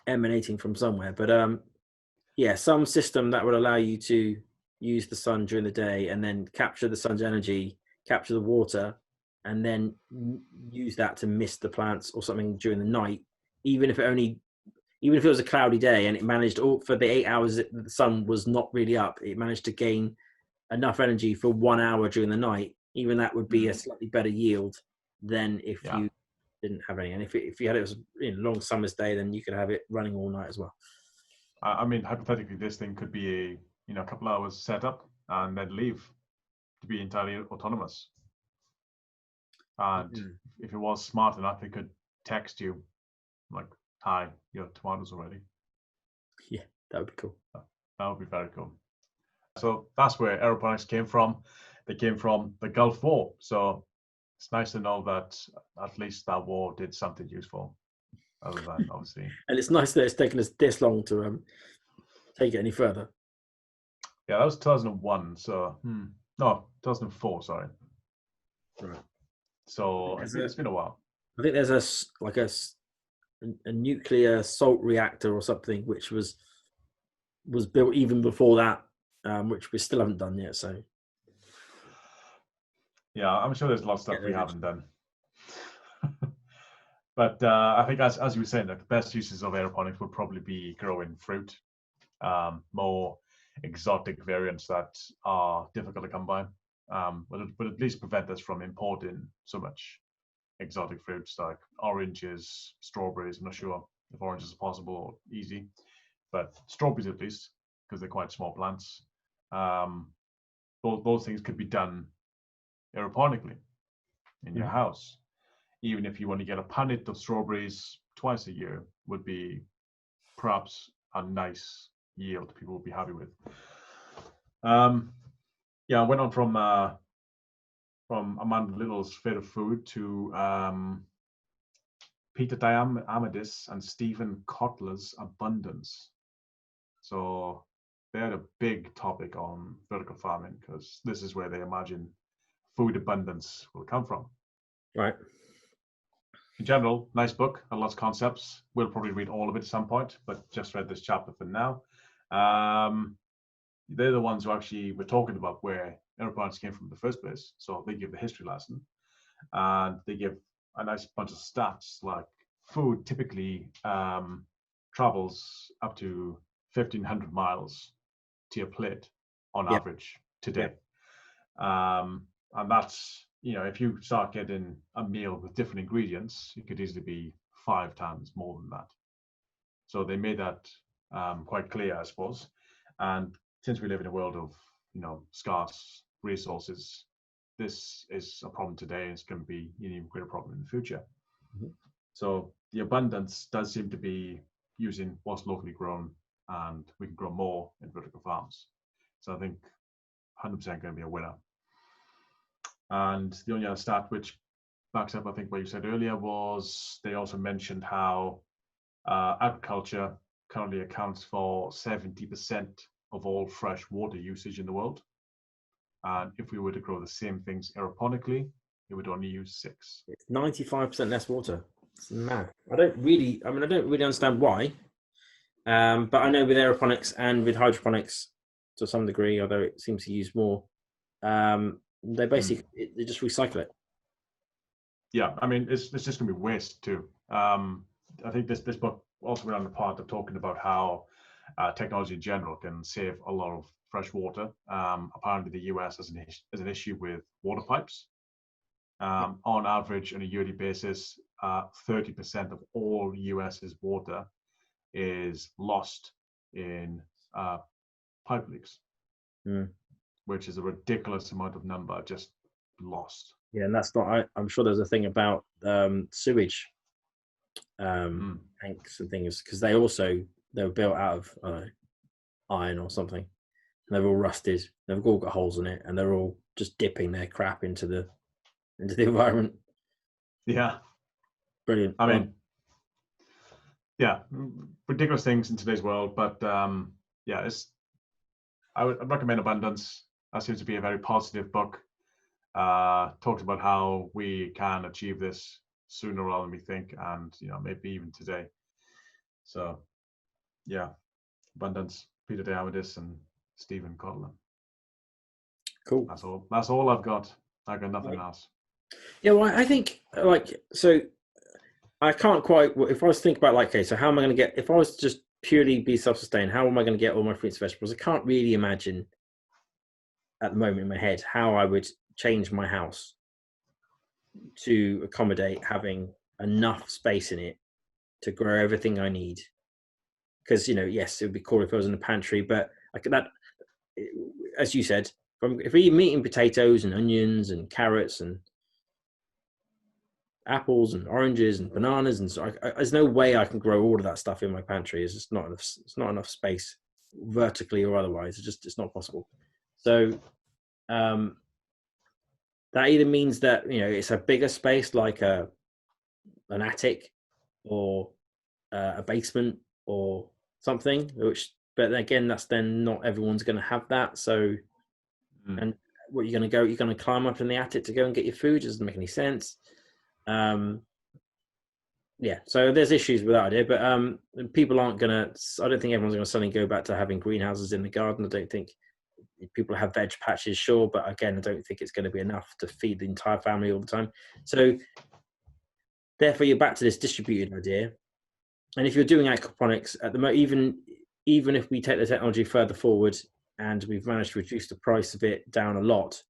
emanating from somewhere. But some system that would allow you to use the sun during the day and then capture the sun's energy, capture the water, and then use that to mist the plants or something during the night, even if it was a cloudy day and it managed for the 8 hours that the sun was not really up, it managed to gain enough energy for 1 hour during the night. Even that would be a slightly better yield than if you didn't have any. And if you had it was a long summer's day, then you could have it running all night as well. I mean, hypothetically, this thing could be a couple hours set up and then leave to be entirely autonomous. And if it was smart enough, it could text you like, "Hi, your tomatoes are ready." Yeah, that would be cool. That would be very cool. So that's where aeroponics came from. They came from the Gulf War. So it's nice to know that at least that war did something useful, other than obviously. And it's nice that it's taken us this long to take it any further. Yeah, that was 2001. So no, 2004. Sorry. Right. So it's been a while. I think there's a nuclear salt reactor or something which was built even before that, which we still haven't done yet. So yeah, I'm sure there's lots of stuff we haven't done. But I think as you were saying, the best uses of aeroponics would probably be growing fruit, more exotic variants that are difficult to come by, but it would at least prevent us from importing so much exotic fruits like oranges, strawberries. I'm not sure if oranges are possible or easy, but strawberries at least, because they're quite small plants. those things could be done aeroponically in your house. Even if you want to get a punnet of strawberries twice a year, would be perhaps a nice yield people would be happy with. I went on from Amanda Little's favorite food to Peter Diamandis and Stephen Kotler's abundance. So they had a big topic on vertical farming because this is where they imagine food abundance will come from. Right. In general, nice book, and lots of concepts. We'll probably read all of it at some point, but just read this chapter for now. They're the ones who actually were talking about where aeroponics came from in the first place. So they give the history lesson, and they give a nice bunch of stats like food typically travels up to 1,500 miles to your plate on average today. And that's, if you start getting a meal with different ingredients, it could easily be 5 times more than that. So they made that quite clear, I suppose. And since we live in a world of, scarce resources, this is a problem today. It's going to be an even greater problem in the future. So the abundance does seem to be using what's locally grown, and we can grow more in vertical farms. So I think 100% going to be a winner. And the only other stat which backs up, I think, what you said earlier was they also mentioned how agriculture currently accounts for 70% of all fresh water usage in the world. And if we were to grow the same things aeroponically, it would only use 6. It's 95% less water. It's mad. I don't really understand why. But I know with aeroponics and with hydroponics, to some degree, although it seems to use more, they basically they just recycle it. Yeah, I mean, it's just going to be waste too. I think this book also went on the part of talking about how technology in general can save a lot of fresh water. Apparently, the US has an issue with water pipes. On average, on a yearly basis, 30% of all US's water is lost in pipe leaks, which is a ridiculous amount of number just lost. Yeah, and that's not. I'm sure there's a thing about sewage tanks and things, because they were built out of iron or something, and they're all rusted. They've all got holes in it, and they're all just dipping their crap into the environment. Yeah, brilliant. I mean, yeah, ridiculous things in today's world, but I would recommend Abundance. That seems to be a very positive book. Talks about how we can achieve this sooner rather than we think, and maybe even today. So yeah, Abundance, Peter Diamandis and Stephen Kotler. Cool. That's all I've got. I got nothing else. Yeah, well, I think so I can't quite, if I was thinking about okay, so how am I going to get, if I was to just purely be self-sustained, how am I going to get all my fruits and vegetables? I can't really imagine at the moment in my head how I would change my house to accommodate having enough space in it to grow everything I need. Because, yes, it would be cool if I was in the pantry, but as you said, if we eat meat and potatoes and onions and carrots and apples and oranges and bananas, and so there's no way I can grow all of that stuff in my pantry. It's just not enough. It's not enough space, vertically or otherwise. It's not possible. So that either means that it's a bigger space, like an attic or a basement or something. But again, that's then not everyone's going to have that. So, and what you're going to climb up in the attic to go and get your food? It doesn't make any sense. Yeah, so there's issues with that idea, but people aren't gonna. I don't think everyone's gonna suddenly go back to having greenhouses in the garden. I don't think people have veg patches, sure, but again, I don't think it's going to be enough to feed the entire family all the time. So, therefore, you're back to this distributed idea. And if you're doing aquaponics at the moment, even if we take the technology further forward and we've managed to reduce the price of it down a lot,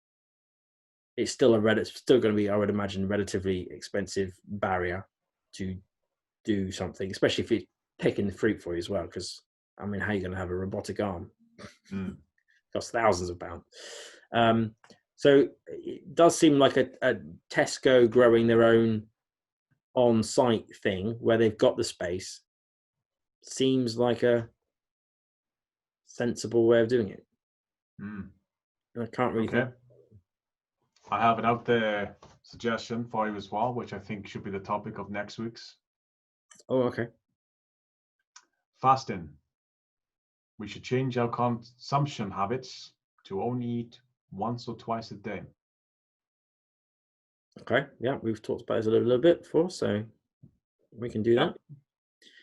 it's still going to be, I would imagine, relatively expensive barrier to do something, especially if it's picking the fruit for you as well. Because how are you going to have a robotic arm? Costs thousands of pounds. So it does seem like a Tesco growing their own on-site thing where they've got the space. Seems like a sensible way of doing it. And I can't really think. I have an out there suggestion for you as well, which I think should be the topic of next week's. Oh, okay. Fasting. We should change our consumption habits to only eat once or twice a day. Okay, yeah, we've talked about this a little bit before, so we can do that.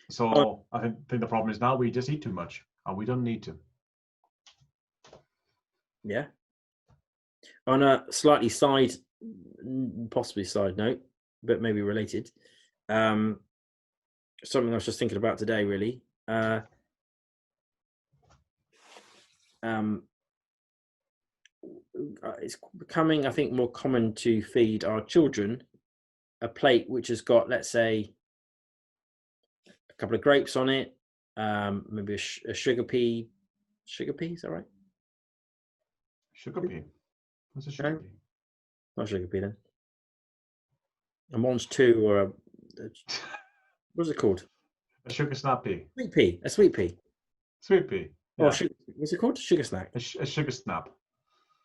So I think the problem is now we just eat too much, and we don't need to. Yeah. On a slightly possibly side note, but maybe related, something I was just thinking about today, really. It's becoming, I think, more common to feed our children a plate which has got, let's say, a couple of grapes on it, maybe a sugar pea. Sugar pea, is that right? Sugar pea? What's a sugar pea? Not sugar pea then. A Mons 2 or a what's it called? A sugar snap pea. Sweet pea. A sweet pea. Sweet pea. Yeah. Or what's it called? Sugar snack. A sugar snap.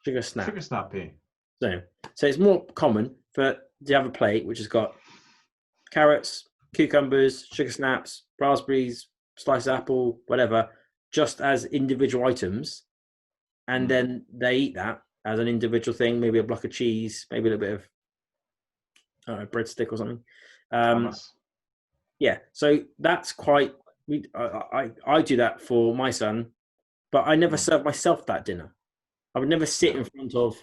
Sugar snap. Sugar snap pea. So it's more common to have a plate which has got carrots, cucumbers, sugar snaps, raspberries, sliced apple, whatever, just as individual items, and then they eat that as an individual thing. Maybe a block of cheese, maybe a little bit of breadstick or something. Yeah, so that's quite. I do that for my son, but I never serve myself that dinner. I would never sit in front of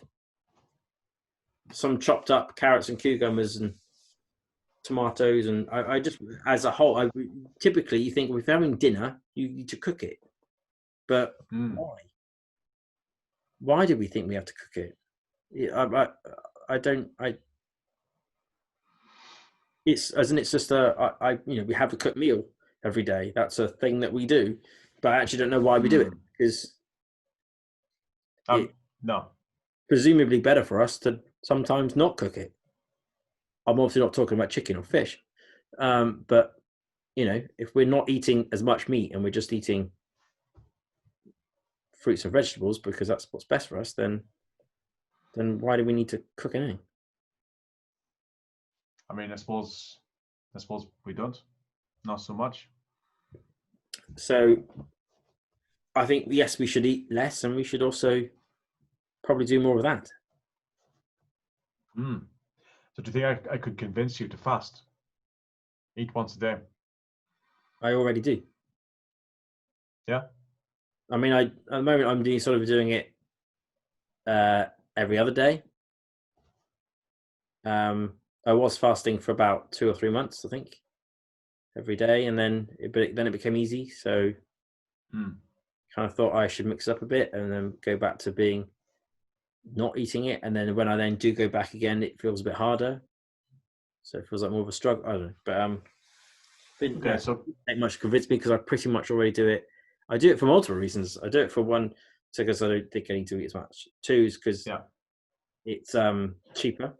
some chopped up carrots and cucumbers and tomatoes, and I just, as a whole, typically you think, well, if you're having dinner, you need to cook it, but why? Why do we think we have to cook it? I don't. It's just we have a cooked meal every day. That's a thing that we do, but I actually don't know why we do it, because no, presumably better for us to sometimes not cook it. I'm obviously not talking about chicken or fish, but if we're not eating as much meat and we're just eating fruits and vegetables because that's what's best for us, then why do we need to cook anything? I mean, I suppose we don't. Not so much. So I think, yes, we should eat less, and we should also probably do more of that. So do you think I could convince you to fast? Eat once a day? I already do. Yeah. I mean, at the moment I'm doing it every other day. I was fasting for about 2 or 3 months, I think, every day, and then it became easy. So kind of thought I should mix it up a bit and then go back to being not eating it. And then when I then do go back again, it feels a bit harder. So it feels like more of a struggle. I don't know, but so not much convinced me, because I pretty much already do it. I do it for multiple reasons. I do it for one, because I don't think I need to eat as much. Two is because it's cheaper.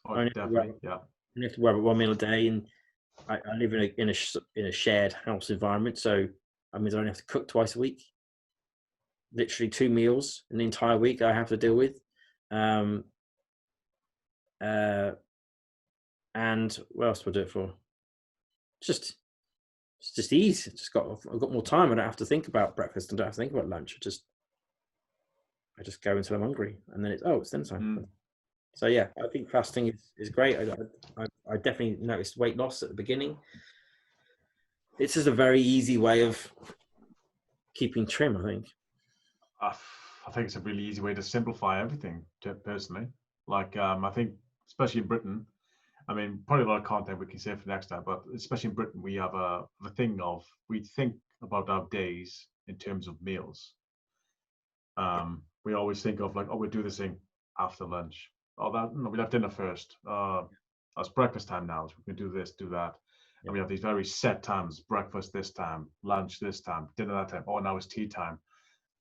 Definitely, I only have to worry about one meal a day, and I live in a shared house environment, so that means I only have to cook twice a week. Literally 2 meals in the entire week I have to deal with. And what else do I do it for? It's just ease. I've got more time. I don't have to think about breakfast and don't have to think about lunch. I just go until I'm hungry, and then it's dinner time. So yeah, I think fasting is great. I definitely noticed weight loss at the beginning. It's just a very easy way of keeping trim, I think. I think it's a really easy way to simplify everything, personally. Like, I think, especially in Britain, I mean, probably a lot of content we can save for next time, but especially in Britain, we have the thing of, we think about our days in terms of meals. We always think of like, we'll do this thing after lunch. We'll have dinner first. It's breakfast time now, so we can do this, do that. And we have these very set times: breakfast this time, lunch this time, dinner that time. Oh, now it's tea time.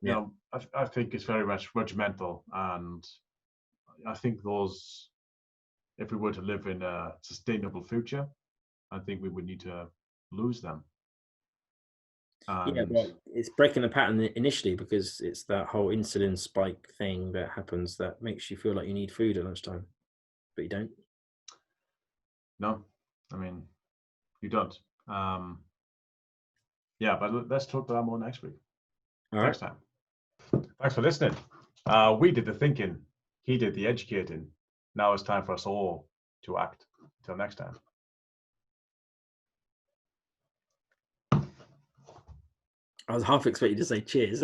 You know, I think it's very much regimental, and I think those, if we were to live in a sustainable future, I think we would need to lose them. And well, it's breaking the pattern initially because it's that whole insulin spike thing that happens that makes you feel like you need food at lunchtime, but you don't. No, I mean, you don't. Yeah, but let's talk about that more next week. Next time. Thanks for listening. We did the thinking. He did the educating. Now it's time for us all to act. Until next time. I was half expecting you to say cheers.